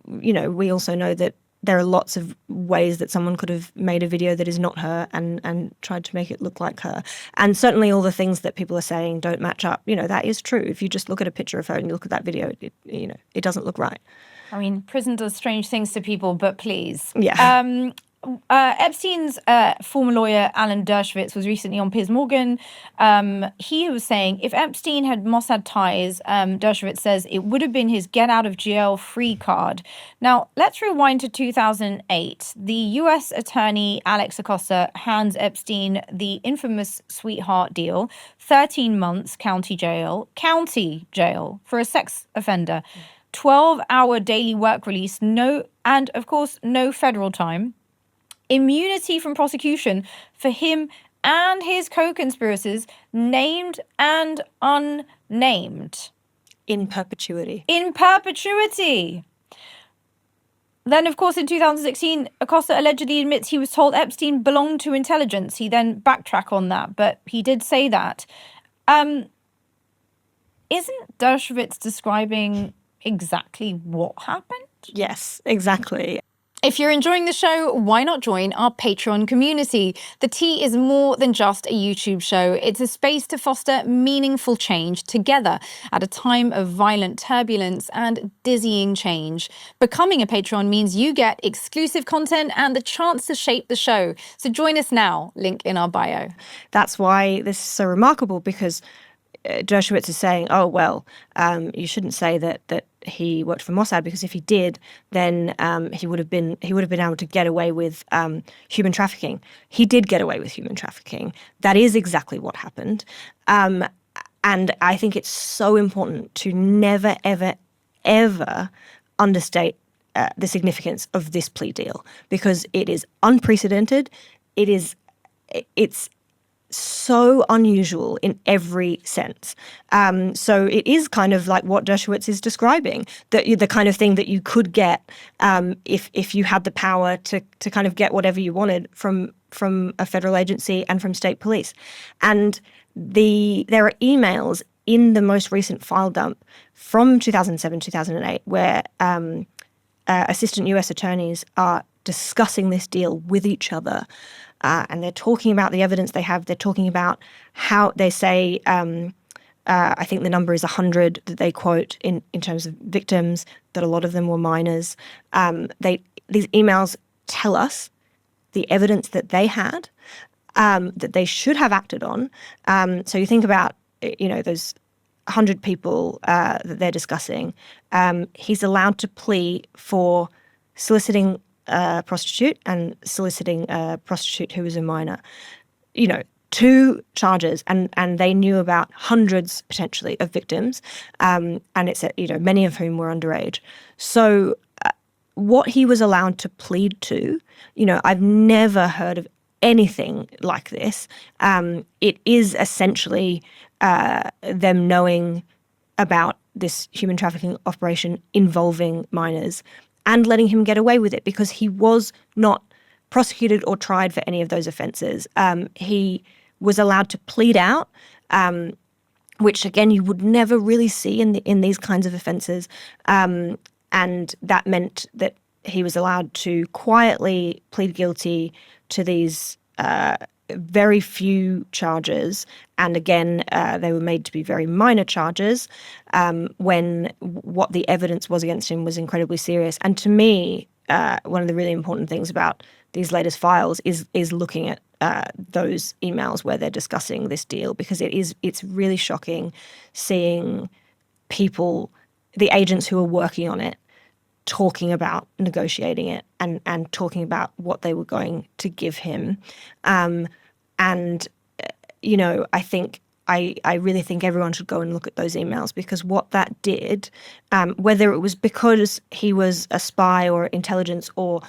we also know that there are lots of ways that someone could have made a video that is not her and tried to make it look like her. And certainly all the things that people are saying don't match up. That is true. If you just look at a picture of her and you look at that video, it doesn't look right. I mean, prison does strange things to people, but please. Yeah. Epstein's former lawyer, Alan Dershowitz, was recently on Piers Morgan. He was saying if Epstein had Mossad ties, Dershowitz says it would have been his get-out-of-jail-free card. Now, let's rewind to 2008. The U.S. attorney, Alex Acosta, hands Epstein the infamous sweetheart deal, 13 months county jail for a sex offender, 12-hour daily work release, and, of course, no federal time. Immunity from prosecution for him and his co-conspirators, named and unnamed. In perpetuity. Then, of course, in 2016, Acosta allegedly admits he was told Epstein belonged to intelligence. He then backtracked on that, but he did say that. Isn't Dershowitz describing exactly what happened? Yes, exactly. If you're enjoying the show, why not join our Patreon community? The Tea is more than just a YouTube show. It's a space to foster meaningful change together at a time of violent turbulence and dizzying change. Becoming a Patreon means you get exclusive content and the chance to shape the show. So join us now, link in our bio. That's why this is so remarkable, because Dershowitz is saying, oh, well, you shouldn't say that he worked for Mossad, because if he did, then he would have been able to get away with human trafficking. He did get away with human trafficking. That is exactly what happened. And I think it's so important to never, ever, ever understate the significance of this plea deal, because it is unprecedented. It's so unusual in every sense. So it is kind of like what Dershowitz is describing, the kind of thing that you could get if you had the power to kind of get whatever you wanted from a federal agency and from state police. And there are emails in the most recent file dump from 2007, 2008, where assistant US attorneys are discussing this deal with each other. And they're talking about the evidence they have. They're talking about how they say, I think the number is 100 that they quote in terms of victims, that a lot of them were minors. These emails tell us the evidence that they had, that they should have acted on. So you think about, those 100 people that they're discussing. He's allowed to plea for soliciting a prostitute and soliciting a prostitute who was a minor. 2 charges, and they knew about hundreds potentially of victims, and it's many of whom were underage. So what he was allowed to plead to, I've never heard of anything like this. It is essentially them knowing about this human trafficking operation involving minors and letting him get away with it, because he was not prosecuted or tried for any of those offences. He was allowed to plead out, which, again, you would never really see in these kinds of offences. And that meant that he was allowed to quietly plead guilty to these very few charges. And again, they were made to be very minor charges when what the evidence was against him was incredibly serious. And to me, one of the really important things about these latest files is looking at those emails where they're discussing this deal, because it's really shocking seeing people, the agents who are working on it, talking about negotiating it and talking about what they were going to give him. I really think everyone should go and look at those emails, because what that did, whether it was because he was a spy or intelligence, or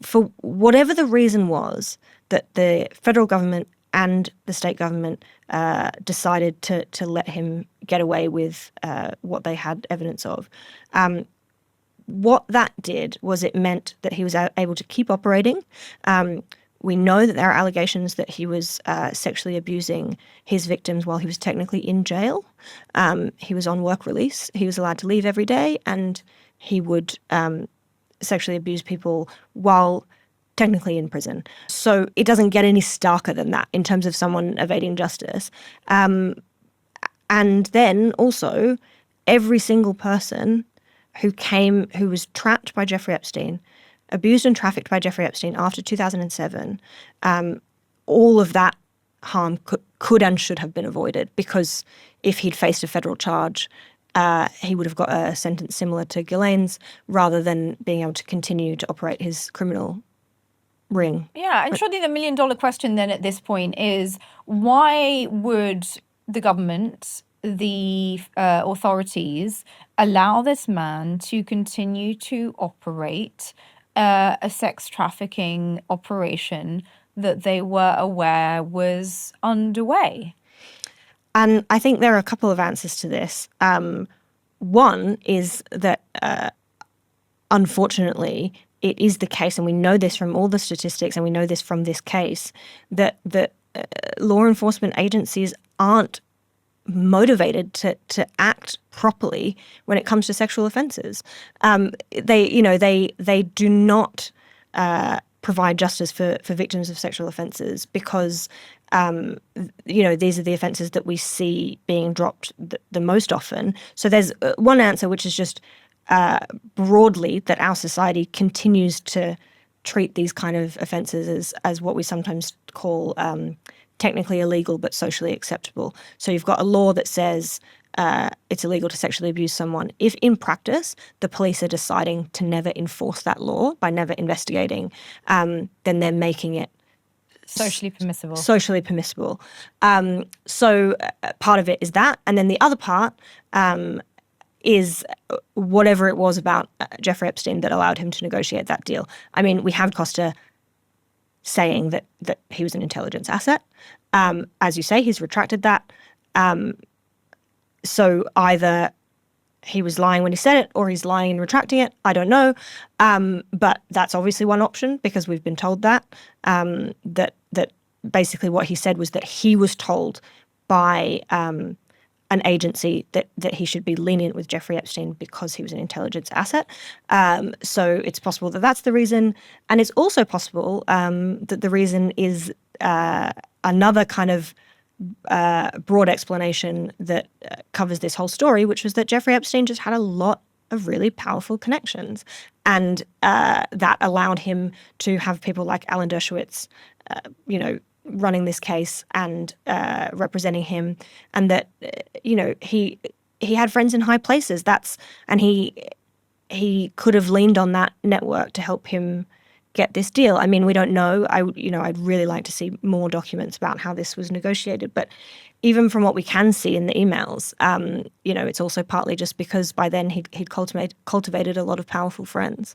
for whatever the reason was, that the federal government and the state government decided to let him get away with what they had evidence of. What that did was it meant that he was able to keep operating. We know that there are allegations that he was sexually abusing his victims while he was technically in jail. He was on work release. He was allowed to leave every day, and he would sexually abuse people while technically in prison. So it doesn't get any starker than that in terms of someone evading justice. And then also, every single person who was trapped by Jeffrey Epstein, abused and trafficked by Jeffrey Epstein after 2007, all of that harm could and should have been avoided, because if he'd faced a federal charge, he would have got a sentence similar to Ghislaine's, rather than being able to continue to operate his criminal ring. Yeah, and surely the $1 million question then at this point is, why would the government, the authorities, allow this man to continue to operate a sex trafficking operation that they were aware was underway? And I think there are a couple of answers to this. One is that, unfortunately, it is the case, and we know this from all the statistics, and we know this from this case, that law enforcement agencies aren't motivated to act properly when it comes to sexual offences. They do not provide justice for victims of sexual offences because these are the offences that we see being dropped the most often. So there's one answer, which is just broadly that our society continues to treat these kind of offences as what we sometimes call technically illegal but socially acceptable. So you've got a law that says it's illegal to sexually abuse someone. If in practice the police are deciding to never enforce that law by never investigating, then they're making it socially permissible. Socially permissible. So part of it is that. And then the other part is whatever it was about Jeffrey Epstein that allowed him to negotiate that deal. I mean, we have Costa saying that he was an intelligence asset. As you say, he's retracted that. So either he was lying when he said it or he's lying and retracting it. I don't know. But that's obviously one option because we've been told that basically what he said was that he was told by an agency that he should be lenient with Jeffrey Epstein because he was an intelligence asset. So it's possible that that's the reason. And it's also possible that the reason is another kind of broad explanation that covers this whole story, which was that Jeffrey Epstein just had a lot of really powerful connections. And that allowed him to have people like Alan Dershowitz, running this case and representing him, and that he had friends in high places. And he could have leaned on that network to help him get this deal. I mean, we don't know. I'd really like to see more documents about how this was negotiated. But even from what we can see in the emails, it's also partly just because by then he'd cultivated a lot of powerful friends.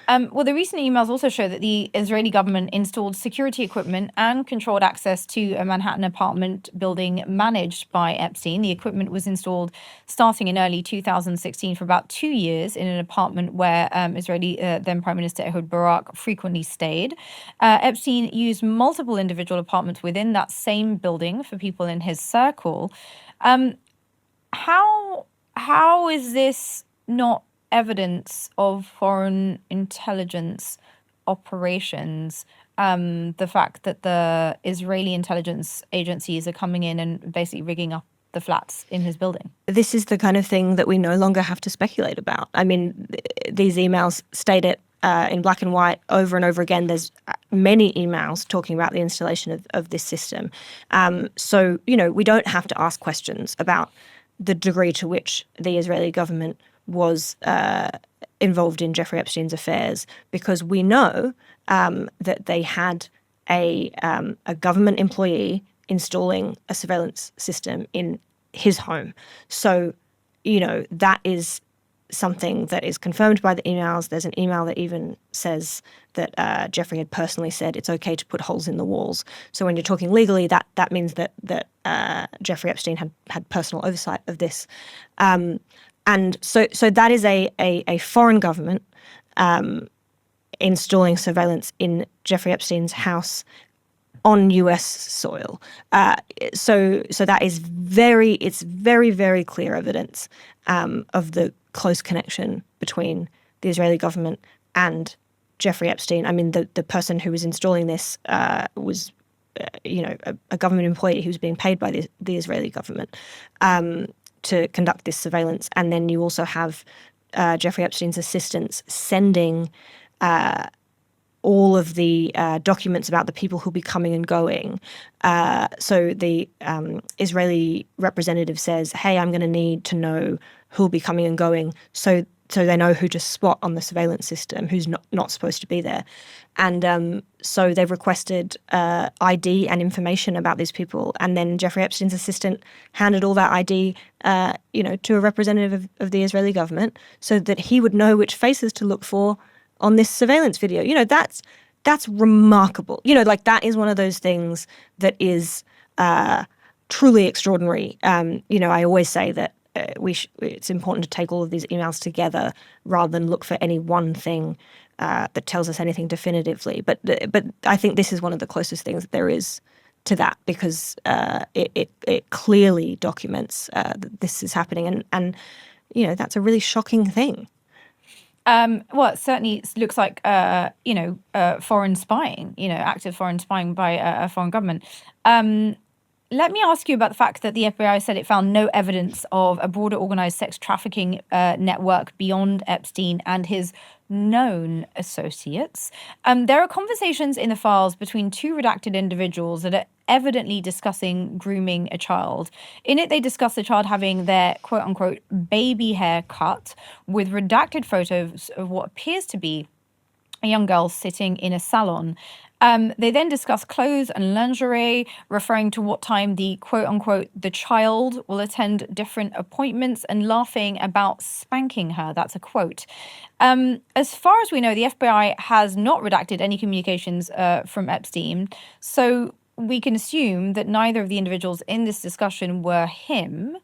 Well, the recent emails also show that the Israeli government installed security equipment and controlled access to a Manhattan apartment building managed by Epstein. The equipment was installed starting in early 2016 for about 2 years in an apartment where Israeli then Prime Minister Ehud Barak frequently stayed. Epstein used multiple individual apartments within that same building for people in his circle. How is this not evidence of foreign intelligence operations? The fact that the Israeli intelligence agencies are coming in and basically rigging up the flats in his building. This is the kind of thing that we no longer have to speculate about. I mean, these emails state it in black and white over and over again. There's many emails talking about the installation of this system. So, we don't have to ask questions about the degree to which the Israeli government was involved in Jeffrey Epstein's affairs, because we know that they had a government employee installing a surveillance system in his home. So, that is something that is confirmed by the emails. There's an email that even says that Jeffrey had personally said it's okay to put holes in the walls. So when you're talking legally, that means that Jeffrey Epstein had personal oversight of this. And so that is a foreign government installing surveillance in Jeffrey Epstein's house on U.S. soil. So that is very, very clear evidence of the close connection between the Israeli government and Jeffrey Epstein. I mean, the person who was installing this was, a government employee who was being paid by the Israeli government to conduct this surveillance. And then you also have Jeffrey Epstein's assistants sending all of the documents about the people who'll be coming and going. So the Israeli representative says, hey, I'm going to need to know who'll be coming and going, so they know who to spot on the surveillance system, who's not supposed to be there. And so they've requested ID and information about these people. And then Jeffrey Epstein's assistant handed all that ID, to a representative of the Israeli government so that he would know which faces to look for on this surveillance video. That's remarkable. That is one of those things that is truly extraordinary. I always say that it's important to take all of these emails together rather than look for any one thing that tells us anything definitively. But I think this is one of the closest things that there is to that because it clearly documents that this is happening, and that's a really shocking thing. Well, it certainly looks like, foreign spying, active foreign spying by a foreign government. Let me ask you about the fact that the FBI said it found no evidence of a broader organized sex trafficking network beyond Epstein and his known associates. There are conversations in the files between two redacted individuals that are evidently discussing grooming a child. In it, they discuss the child having their quote unquote baby hair cut with redacted photos of what appears to be a young girl sitting in a salon. They then discuss clothes and lingerie, referring to what time the quote-unquote the child will attend different appointments and laughing about spanking her. That's a quote. As far as we know, the FBI has not redacted any communications from Epstein, so we can assume that neither of the individuals in this discussion were him.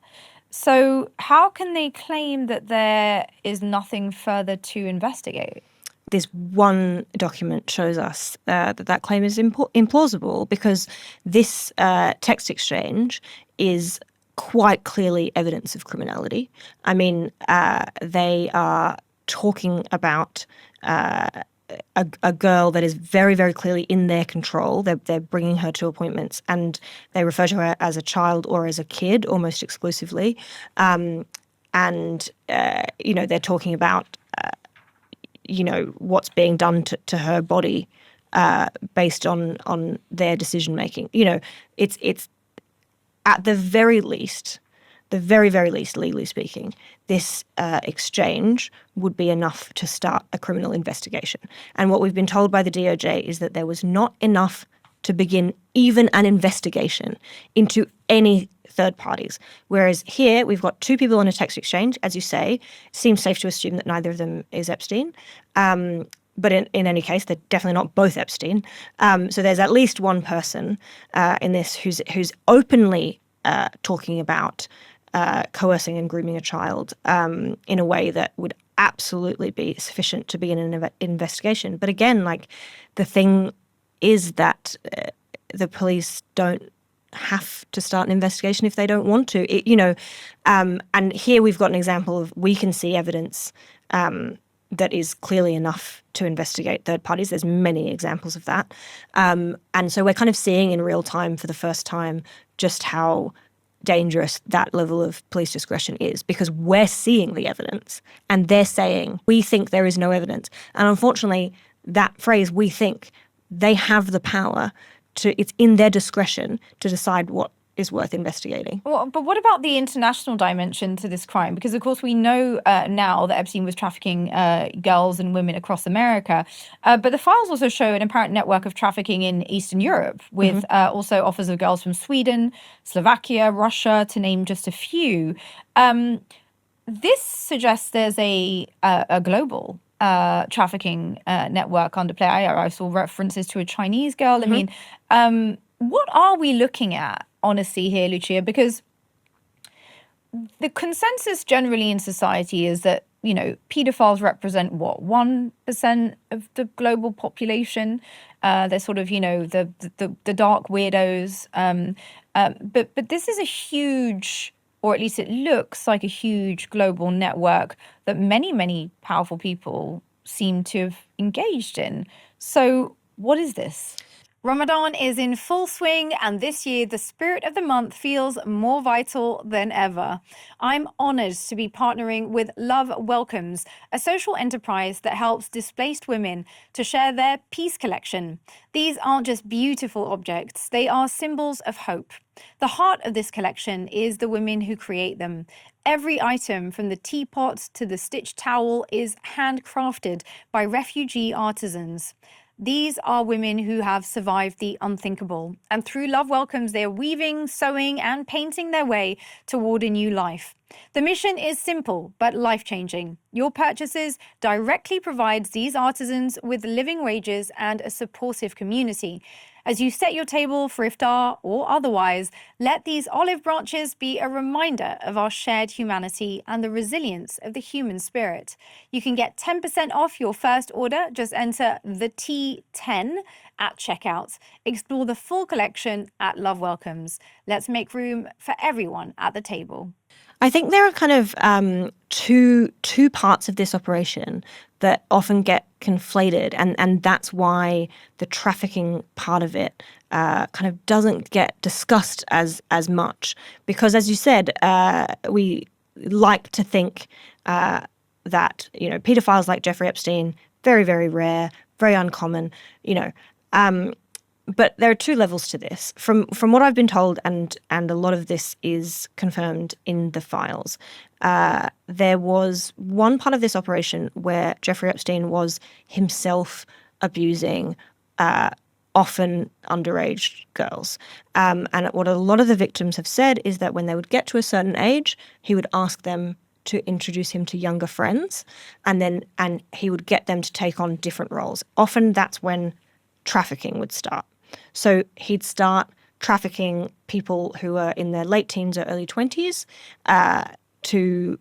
So how can they claim that there is nothing further to investigate? This one document shows us that claim is implausible because this text exchange is quite clearly evidence of criminality. I mean, they are talking about a girl that is very, very clearly in their control. They're bringing her to appointments, and they refer to her as a child or as a kid almost exclusively. They're talking about what's being done to her body based on their decision making. It's at the very least, legally speaking, this exchange would be enough to start a criminal investigation. And what we've been told by the DOJ is that there was not enough to begin even an investigation into any third parties. Whereas here we've got two people on a text exchange, as you say. It seems safe to assume that neither of them is Epstein. But in any case, they're definitely not both Epstein. So there's at least one person in this who's openly talking about coercing and grooming a child in a way that would absolutely be sufficient to be in an investigation. But again, the thing is that the police don't have to start an investigation if they don't want to. And here we've got an example of we can see evidence that is clearly enough to investigate third parties. There's many examples of that. And so we're kind of seeing in real time for the first time just how dangerous that level of police discretion is, because we're seeing the evidence and they're saying, we think there is no evidence. And unfortunately, that phrase, we think, they have the power it's in their discretion to decide what is worth investigating. Well, but what about the international dimension to this crime? Because, of course, we know now that Epstein was trafficking girls and women across America. But the files also show an apparent network of trafficking in Eastern Europe with also offers of girls from Sweden, Slovakia, Russia, to name just a few. This suggests there's a global trafficking network under play. I saw references to a Chinese girl. I mean, what are we looking at, honestly, here, Lucia? Because the consensus generally in society is that, pedophiles represent, 1% of the global population? They're sort of, the dark weirdos. But this is a huge, or at least it looks like a huge global network that many, many powerful people seem to have engaged in. So what is this? Ramadan is in full swing, and this year the spirit of the month feels more vital than ever. I'm honored to be partnering with Love Welcomes, a social enterprise that helps displaced women to share their peace collection. These aren't just beautiful objects, they are symbols of hope. The heart of this collection is the women who create them. Every item, from the teapot to the stitched towel, is handcrafted by refugee artisans. These are women who have survived the unthinkable, and through Love Welcomes, they're weaving, sewing, and painting their way toward a new life. The mission is simple but life-changing. Your purchases directly provides these artisans with living wages and a supportive community. As you set your table for iftar or otherwise, let these olive branches be a reminder of our shared humanity and the resilience of the human spirit. You can get 10% off your first order. Just enter the T10 at checkout. Explore the full collection at Love Welcomes. Let's make room for everyone at the table. I think there are kind of two parts of this operation that often get conflated, and that's why the trafficking part of it kind of doesn't get discussed as much. Because, as you said, we like to think that pedophiles like Jeffrey Epstein, very, very rare, very uncommon, But there are two levels to this. From what I've been told, and a lot of this is confirmed in the files, there was one part of this operation where Jeffrey Epstein was himself abusing often underage girls. And what a lot of the victims have said is that when they would get to a certain age, he would ask them to introduce him to younger friends, and he would get them to take on different roles. Often that's when trafficking would start. So he'd start trafficking people who are in their late teens or early 20s to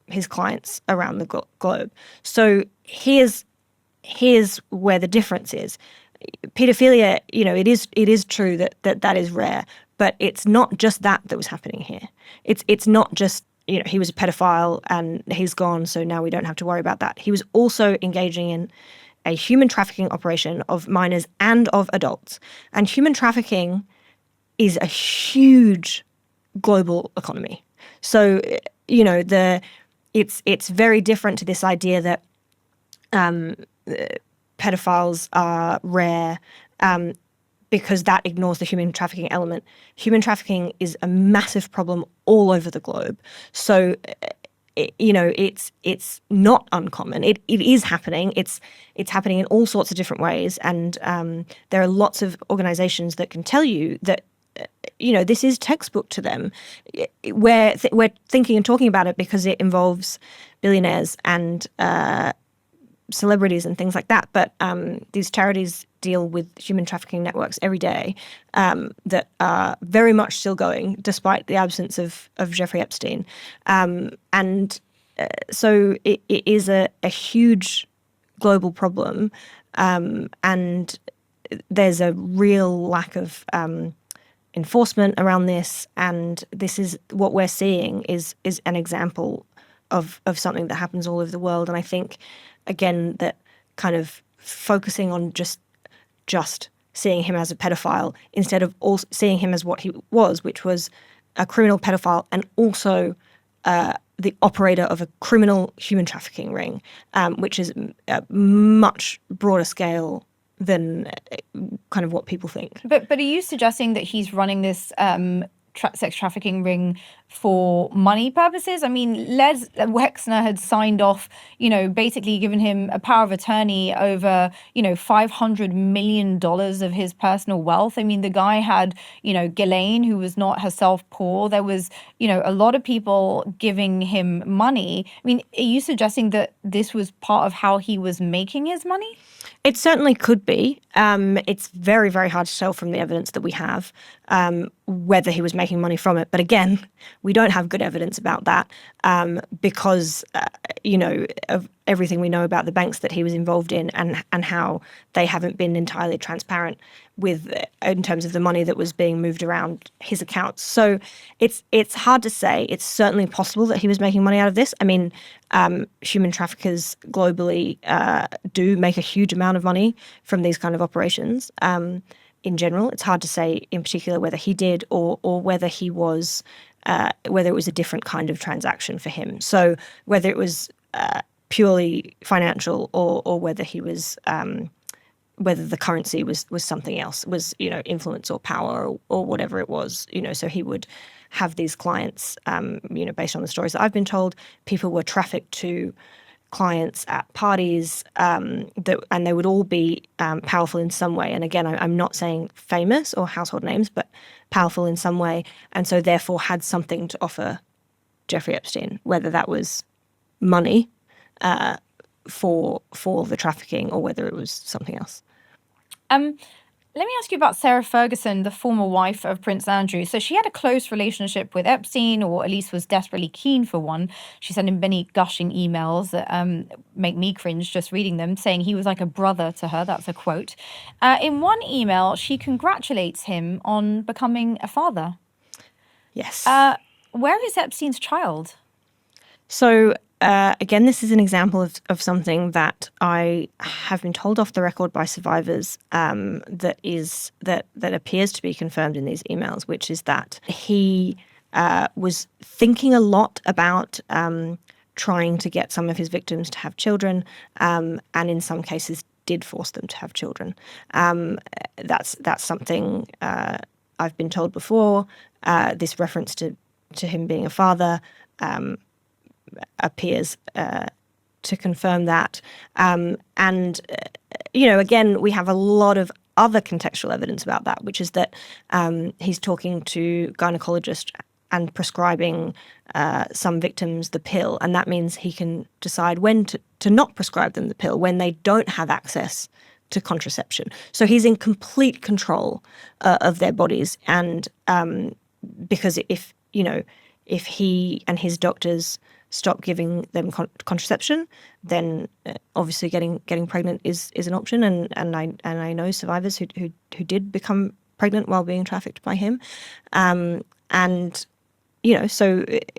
his clients around the globe. So here's where the difference is. Pedophilia, it is true that is rare, but it's not just that was happening here. It's not just, he was a pedophile and he's gone, so now we don't have to worry about that. He was also engaging in a human trafficking operation of minors and of adults. And human trafficking is a huge global economy. So, it's very different to this idea that pedophiles are rare because that ignores the human trafficking element. Human trafficking is a massive problem all over the globe. So it's not uncommon. It is happening. It's happening in all sorts of different ways, and there are lots of organizations that can tell you that this is textbook to them. We're thinking and talking about it because it involves billionaires and celebrities and things like that. But these charities deal with human trafficking networks every day that are very much still going, despite the absence of Jeffrey Epstein. So it is a huge global problem, and there's a real lack of enforcement around this. And this is what we're seeing is an example of something that happens all over the world. And I think, again, that kind of focusing on just seeing him as a pedophile instead of also seeing him as what he was, which was a criminal pedophile and also the operator of a criminal human trafficking ring, which is a much broader scale than kind of what people think. But are you suggesting that he's running this sex trafficking ring for money purposes? I mean, Les Wexner had signed off, basically given him a power of attorney over, $500 million of his personal wealth. I mean, the guy had, Ghislaine, who was not herself poor. There was, a lot of people giving him money. I mean, are you suggesting that this was part of how he was making his money? It certainly could be. It's very, very hard to tell from the evidence that we have whether he was making money from it. But again, we don't have good evidence about that because, of everything we know about the banks that he was involved in and how they haven't been entirely transparent in terms of the money that was being moved around his accounts. So it's hard to say. It's certainly possible that he was making money out of this. I mean, human traffickers globally do make a huge amount of money from these kind of operations. In general, it's hard to say in particular whether he did or whether he was whether it was a different kind of transaction for him. So whether it was purely financial or whether he was whether the currency was something else, was influence or power or whatever it was. So he would have these clients. Based on the stories that I've been told, people were trafficked to clients at parties, and they would all be powerful in some way. And again, I'm not saying famous or household names, but powerful in some way, and so therefore had something to offer Jeffrey Epstein, whether that was money for the trafficking or whether it was something else. Let me ask you about Sarah Ferguson, the former wife of Prince Andrew. So she had a close relationship with Epstein, or at least was desperately keen for one. She sent him many gushing emails that make me cringe just reading them, saying he was like a brother to her. That's a quote. In one email, she congratulates him on becoming a father. Yes. Where is Epstein's child? So again, this is an example of something that I have been told off the record by survivors that appears to be confirmed in these emails, which is that he was thinking a lot about trying to get some of his victims to have children, and in some cases did force them to have children. That's something I've been told before. This reference to him being a father appears to confirm that. Again, we have a lot of other contextual evidence about that, which is that he's talking to gynecologists and prescribing some victims the pill. And that means he can decide when to not prescribe them the pill, when they don't have access to contraception. So he's in complete control of their bodies. And because if he and his doctors stop giving them contraception, then obviously getting pregnant is an option. And I know survivors who did become pregnant while being trafficked by him. So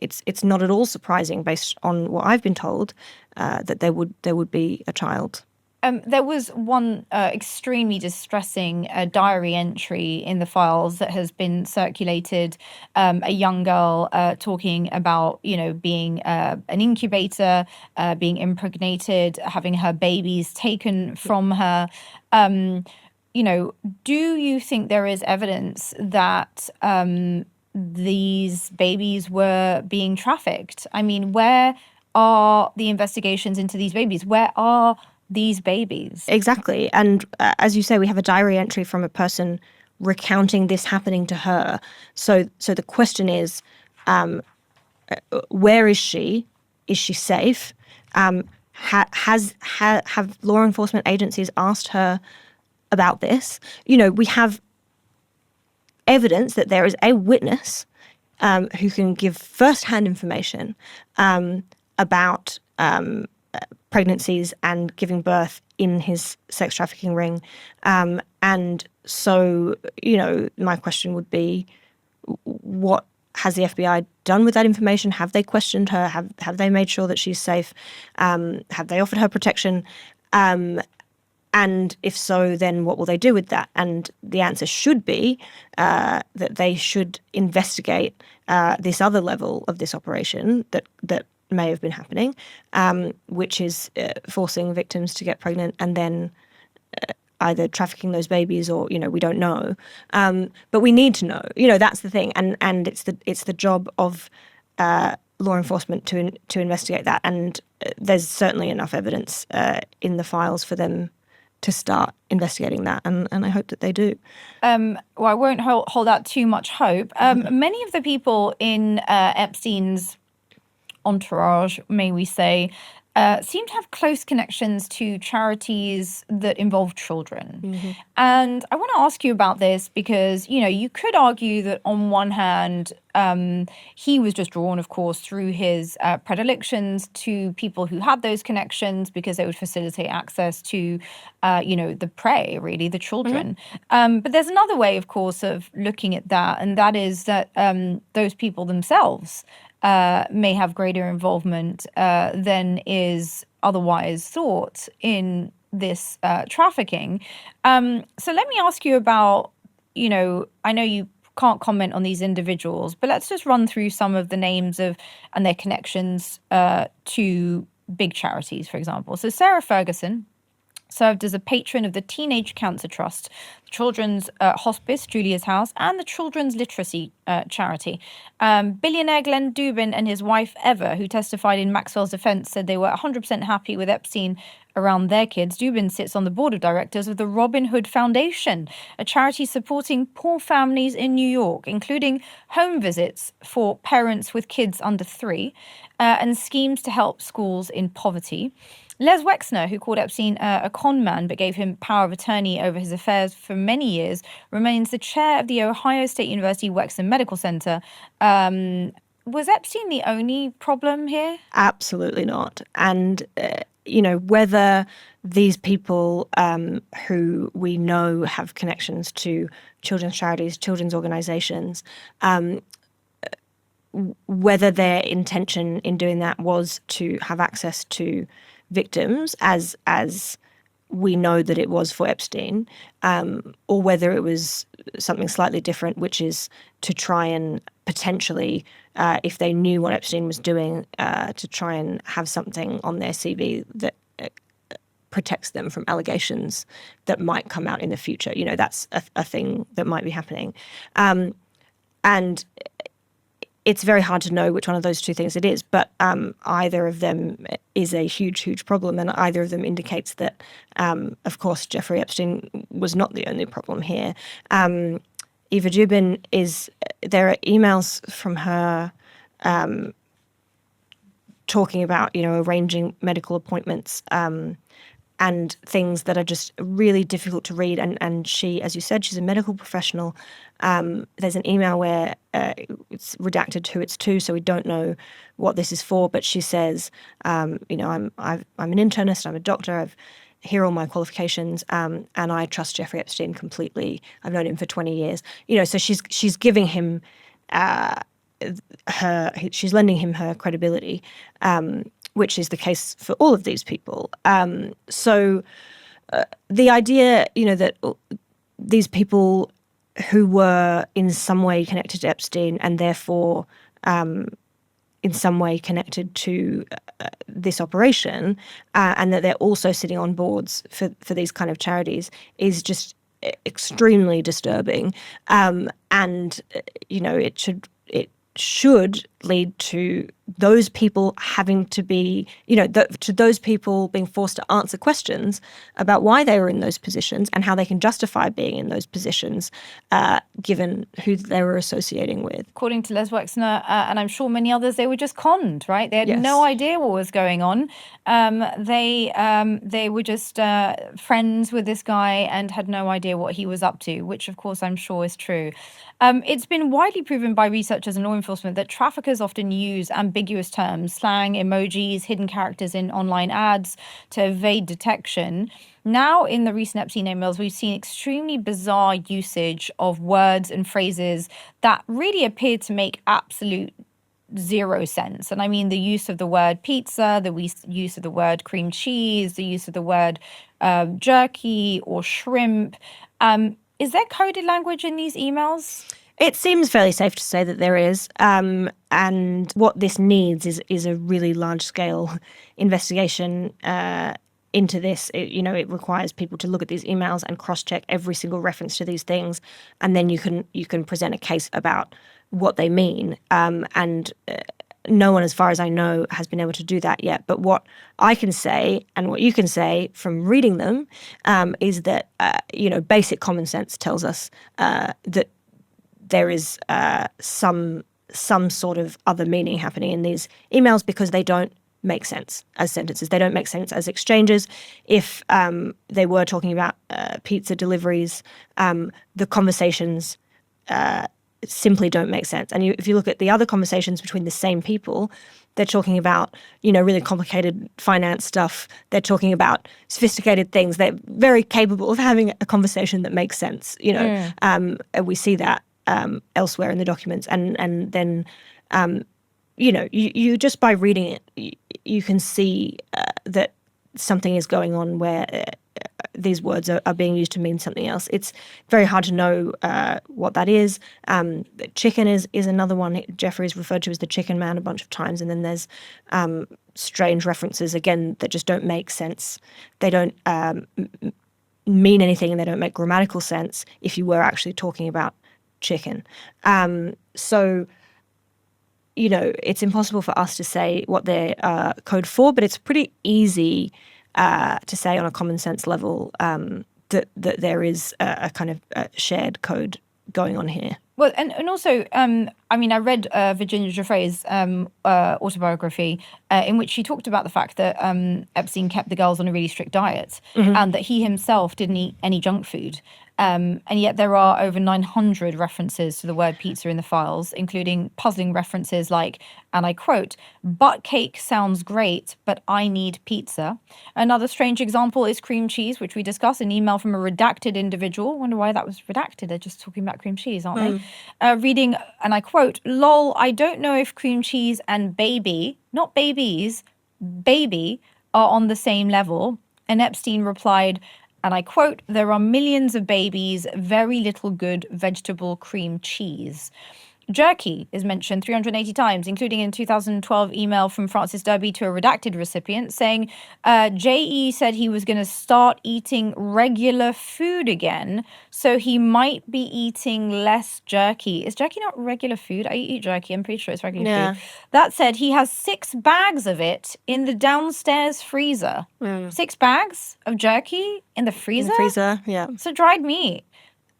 it's not at all surprising, based on what I've been told, that there would be a child. There was one extremely distressing diary entry in the files that has been circulated. A young girl talking about, being an incubator, being impregnated, having her babies taken from her. Do you think there is evidence that these babies were being trafficked? I mean, where are the investigations into these babies? Where are these babies? Exactly. And as you say, we have a diary entry from a person recounting this happening to her. So the question is, where is she? Is she safe? Have law enforcement agencies asked her about this? We have evidence that there is a witness who can give first-hand information about pregnancies and giving birth in his sex trafficking ring. And so, my question would be, what has the FBI done with that information? Have they questioned her? Have they made sure that she's safe? Have they offered her protection? And if so, then what will they do with that? And the answer should be that they should investigate this other level of this operation that may have been happening, which is forcing victims to get pregnant and then either trafficking those babies or, we don't know. But we need to know. That's the thing. And it's the job of law enforcement to investigate that. And there's certainly enough evidence in the files for them to start investigating that, and I hope that they do. Well, I won't hold out too much hope. Many of the people in Epstein's entourage, may we say, seem to have close connections to charities that involve children. Mm-hmm. And I want to ask you about this because, you could argue that on one hand, he was just drawn, of course, through his predilections to people who had those connections because they would facilitate access to, the prey, really, the children. Mm-hmm. But there's another way, of course, of looking at that, and that is that those people themselves may have greater involvement than is otherwise thought in this trafficking. So let me ask you about, I know you can't comment on these individuals, but let's just run through some of the names and their connections to big charities, for example. So Sarah Ferguson served as a patron of the Teenage Cancer Trust, the Children's Hospice, Julia's House, and the Children's Literacy Charity. Billionaire Glenn Dubin and his wife, Eva, who testified in Maxwell's defense, said they were 100% happy with Epstein around their kids, Dubin sits on the board of directors of the Robin Hood Foundation, a charity supporting poor families in New York, including home visits for parents with kids under 3 and schemes to help schools in poverty. Les Wexner, who called Epstein a con man but gave him power of attorney over his affairs for many years, remains the chair of the Ohio State University Wexner Medical Center. Was Epstein the only problem here? Absolutely not. And, whether these people who we know have connections to children's charities, children's organizations, whether their intention in doing that was to have access to victims, as we know that it was for Epstein, or whether it was something slightly different, which is to try and potentially, if they knew what Epstein was doing, to try and have something on their CV that protects them from allegations that might come out in the future. That's a thing that might be happening. And it's very hard to know which one of those two things it is, but either of them is a huge, huge problem, and either of them indicates that, of course, Jeffrey Epstein was not the only problem here. Eva Dubin there are emails from her talking about, arranging medical appointments and things that are just really difficult to read. And she, as you said, she's a medical professional. There's an email where it's redacted who it's to, so we don't know what this is for. But she says, I'm an internist, I'm a doctor, here are all my qualifications, and I trust Jeffrey Epstein completely. I've known him for 20 years. So she's giving him she's lending him her credibility, which is the case for all of these people. So the idea, that these people who were in some way connected to Epstein and therefore in some way connected to this operation, and that they're also sitting on boards for these kind of charities is just extremely disturbing. And, it should lead to those people having to be, to those people being forced to answer questions about why they were in those positions and how they can justify being in those positions, given who they were associating with. According to Les Wexner, and I'm sure many others, they were just conned, right? They had Yes. no idea what was going on. They were just friends with this guy and had no idea what he was up to, which of course I'm sure is true. It's been widely proven by researchers and law enforcement that traffickers often use ambiguous terms, slang, emojis, hidden characters in online ads to evade detection. Now, in the recent Epstein emails, we've seen extremely bizarre usage of words and phrases that really appear to make absolute zero sense. And I mean the use of the word pizza, the use of the word cream cheese, the use of the word jerky or shrimp. Is there coded language in these emails? It seems fairly safe to say that there is. And what this needs is a really large-scale investigation into this. It requires people to look at these emails and cross-check every single reference to these things, and then you can present a case about what they mean. And no one, as far as I know, has been able to do that yet. But what I can say and what you can say from reading them is that basic common sense tells us that there is some sort of other meaning happening in these emails, because they don't make sense as sentences. They don't make sense as exchanges. If they were talking about pizza deliveries, the conversations simply don't make sense. And if you look at the other conversations between the same people, they're talking about, really complicated finance stuff. They're talking about sophisticated things. They're very capable of having a conversation that makes sense. We see that elsewhere in the documents. And then, you just by reading it, you can see that something is going on where these words are being used to mean something else. It's very hard to know what that is. Chicken is another one. Jeffrey is referred to as the chicken man a bunch of times. And then there's strange references, again, that just don't make sense. They don't mean anything, and they don't make grammatical sense if you were actually talking about chicken. So, it's impossible for us to say what they're code for, but it's pretty easy to say on a common sense level that there is a kind of shared code going on here. Well, and also, I read Virginia Giuffre's autobiography in which she talked about the fact that Epstein kept the girls on a really strict diet and that he himself didn't eat any junk food. And yet there are over 900 references to the word pizza in the files, including puzzling references like, and I quote, "butt cake sounds great, but I need pizza." Another strange example is cream cheese, which we discussed, an email from a redacted individual. Wonder why that was redacted. They're just talking about cream cheese, aren't they? Reading, and I quote, "Lol, I don't know if cream cheese and baby, not babies, baby, are on the same level." And Epstein replied, and I quote, "There are millions of babies, very little good vegetable cream cheese." Jerky is mentioned 380 times, including in 2012 email from Francis Derby to a redacted recipient saying, J.E. said he was going to start eating regular food again, so he might be eating less jerky. Is jerky not regular food? I eat jerky. I'm pretty sure it's regular food. That said, he has 6 bags of it in the downstairs freezer. 6 bags of jerky in the freezer? In the freezer, yeah. So dried meat.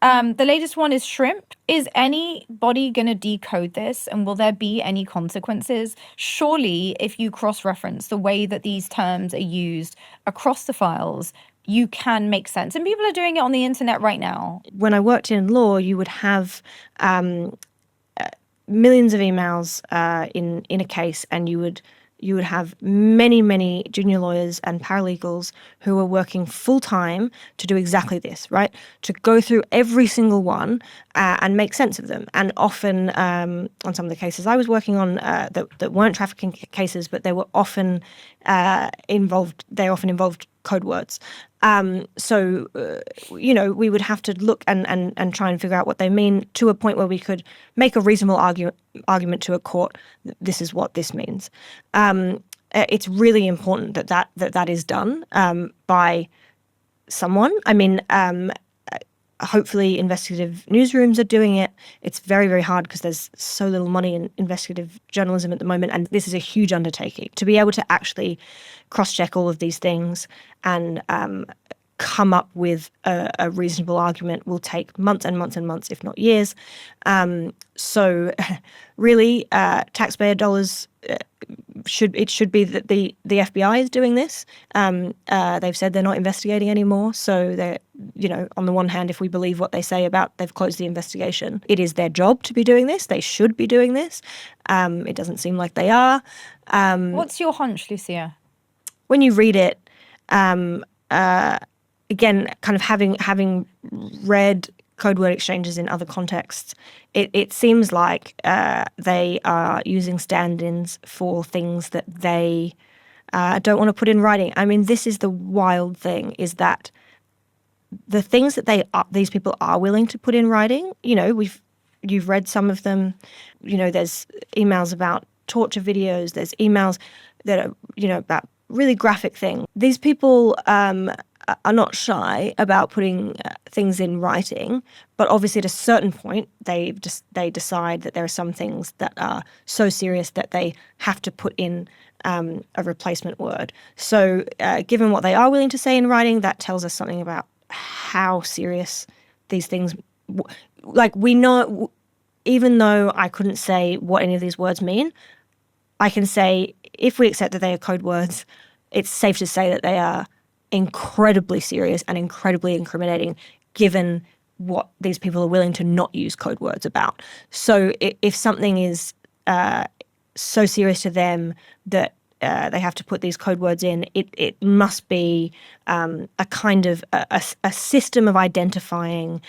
The latest one is shrimp. Is anybody going to decode this, and will there be any consequences? Surely, if you cross-reference the way that these terms are used across the files, you can make sense. And people are doing it on the internet right now. When I worked in law, you would have millions of emails in a case, and you would have many junior lawyers and paralegals who are working full-time to do exactly this, right? To go through every single one and make sense of them. And often, on some of the cases I was working on that weren't trafficking cases, but they were often involved code words. So we would have to look and try and figure out what they mean to a point where we could make a reasonable argument to a court. This is what this means. It's really important that is done by someone. I mean, hopefully investigative newsrooms are doing it. It's very, very hard because there's so little money in investigative journalism at the moment, and this is a huge undertaking. To be able to actually cross-check all of these things and come up with a reasonable argument will take months and months and months, if not years. So really, taxpayer dollars should be that the FBI is doing this. They've said they're not investigating anymore. So they're, on the one hand, if we believe what they say about they've closed the investigation, it is their job to be doing this. They should be doing this. It doesn't seem like they are. What's your hunch, Lucia? When you read it, again, kind of having read code word exchanges in other contexts, it seems like they are using stand-ins for things that they don't want to put in writing. I mean, this is the wild thing, is that the things that these people are willing to put in writing, you've read some of them, there's emails about torture videos, there's emails that are, about really graphic things. These people are not shy about putting things in writing, but obviously at a certain point they decide that there are some things that are so serious that they have to put in a replacement word. So given what they are willing to say in writing, that tells us something about how serious these things, we know, even though I couldn't say what any of these words mean, I can say, if we accept that they are code words, it's safe to say that they are incredibly serious and incredibly incriminating, given what these people are willing to not use code words about. So if something is so serious to them that they have to put these code words in, it must be a kind of a system of identifying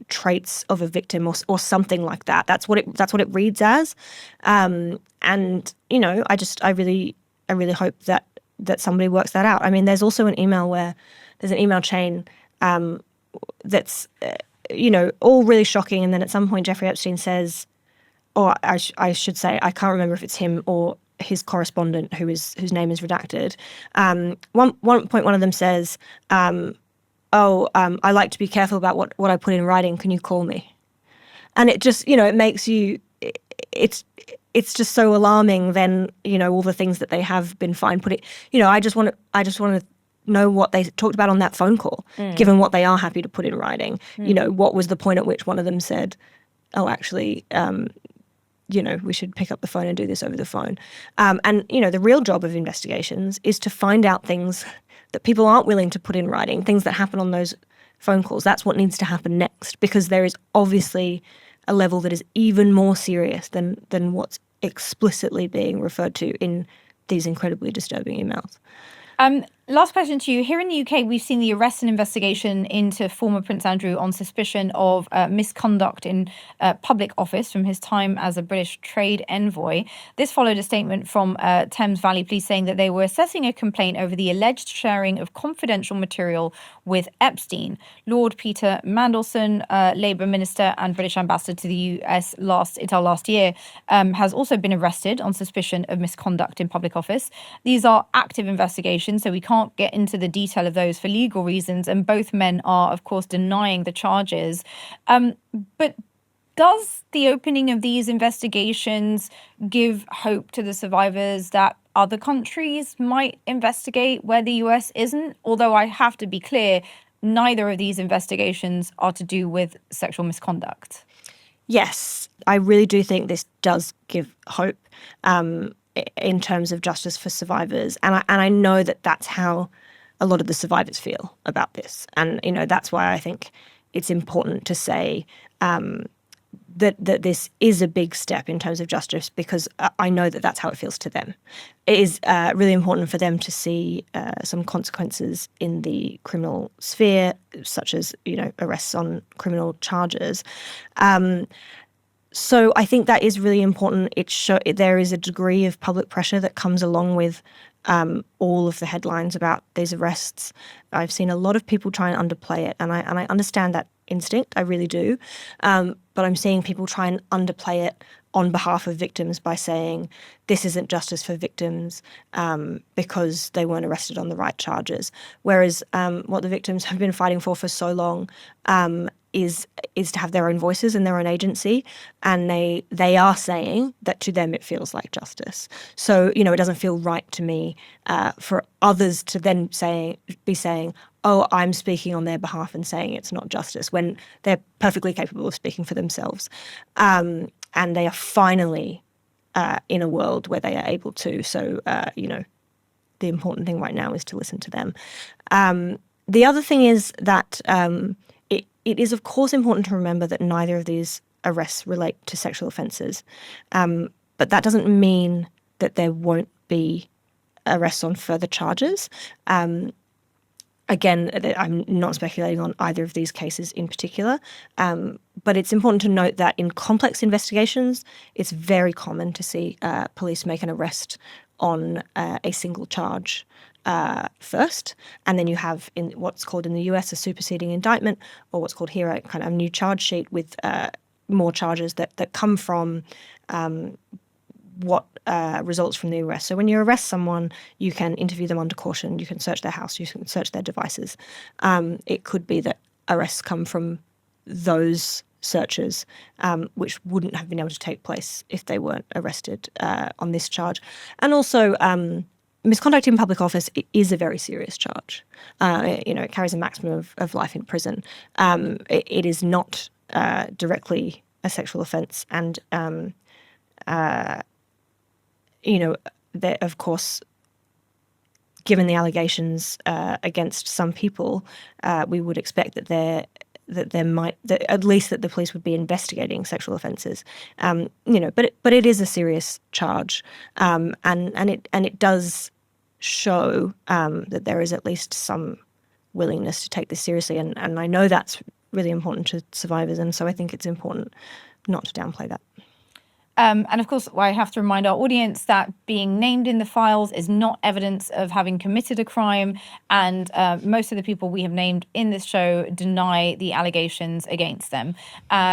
traits of a victim or something like that. That's what it reads as. And I really hope that somebody works that out. I mean, there's also an email chain that's all really shocking, and then at some point Jeffrey Epstein says, or I should say, I can't remember if it's him or his correspondent whose name is redacted. One point, one of them says, I like to be careful about what I put in writing. Can you call me? And it just, it makes you, it's it's just so alarming. Then all the things that they have been fined. I just want to know what they talked about on that phone call, given what they are happy to put in writing. What was the point at which one of them said, "Oh, actually, we should pick up the phone and do this over the phone." And the real job of investigations is to find out things that people aren't willing to put in writing, things that happen on those phone calls. That's what needs to happen next, because there is obviously a level that is even more serious than what's explicitly being referred to in these incredibly disturbing emails. Last question to you. Here in the UK, we've seen the arrest and investigation into former Prince Andrew on suspicion of misconduct in public office from his time as a British trade envoy. This followed a statement from Thames Valley Police saying that they were assessing a complaint over the alleged sharing of confidential material with Epstein. Lord Peter Mandelson, Labour Minister and British Ambassador to the US last year, has also been arrested on suspicion of misconduct in public office. These are active investigations, so we can't get into the detail of those for legal reasons, and both men are, of course, denying the charges. But does the opening of these investigations give hope to the survivors that other countries might investigate where the US isn't? Although I have to be clear, neither of these investigations are to do with sexual misconduct. Yes, I really do think this does give hope in terms of justice for survivors. And I know that that's how a lot of the survivors feel about this. And, that's why I think it's important to say that this is a big step in terms of justice, because I know that that's how it feels to them. It is really important for them to see some consequences in the criminal sphere, such as, arrests on criminal charges. So I think that is really important. There is a degree of public pressure that comes along with all of the headlines about these arrests. I've seen a lot of people try and underplay it, and I understand that instinct. I really do. But I'm seeing people try and underplay it on behalf of victims by saying this isn't justice for victims because they weren't arrested on the right charges. Whereas what the victims have been fighting for so long is to have their own voices and their own agency, and they are saying that to them it feels like justice. So it doesn't feel right to me for others to then be saying, "Oh, I'm speaking on their behalf and saying it's not justice," when they're perfectly capable of speaking for themselves, and they are finally in a world where they are able to. So the important thing right now is to listen to them. The other thing is that it is, of course, important to remember that neither of these arrests relate to sexual offences. But that doesn't mean that there won't be arrests on further charges. Again, I'm not speculating on either of these cases in particular, but it's important to note that in complex investigations, it's very common to see police make an arrest on a single charge first, and then you have in what's called in the US a superseding indictment, or what's called here a kind of new charge sheet with more charges that come from what results from the arrest. So when you arrest someone, you can interview them under caution, you can search their house, you can search their devices. It could be that arrests come from those searches, which wouldn't have been able to take place if they weren't arrested on this charge. And also, misconduct in public office is a very serious charge. It carries a maximum of life in prison. It is not directly a sexual offence, and that, of course, given the allegations against some people, we would expect that at least that the police would be investigating sexual offences. But it is a serious charge, and it does show that there is at least some willingness to take this seriously, and I know that's really important to survivors, and so I think it's important not to downplay that. And of course, I have to remind our audience that being named in the files is not evidence of having committed a crime. And most of the people we have named in this show deny the allegations against them.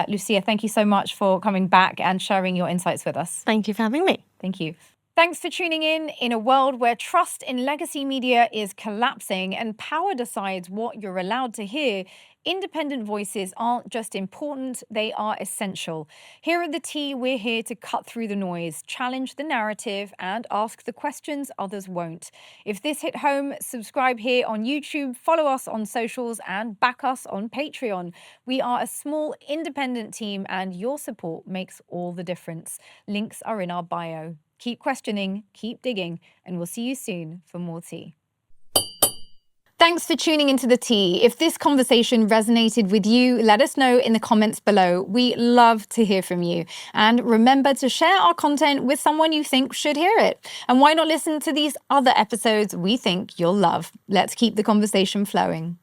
Lucia, thank you so much for coming back and sharing your insights with us. Thank you for having me. Thank you. Thanks for tuning in. In a world where trust in legacy media is collapsing and power decides what you're allowed to hear, independent voices aren't just important, they are essential. Here at The T, we're here to cut through the noise, challenge the narrative, and ask the questions others won't. If this hit home, subscribe here on YouTube, follow us on socials, and back us on Patreon. We are a small, independent team, and your support makes all the difference. Links are in our bio. Keep questioning, keep digging, and we'll see you soon for more tea. Thanks for tuning into The Tea. If this conversation resonated with you, let us know in the comments below. We love to hear from you. And remember to share our content with someone you think should hear it. And why not listen to these other episodes we think you'll love? Let's keep the conversation flowing.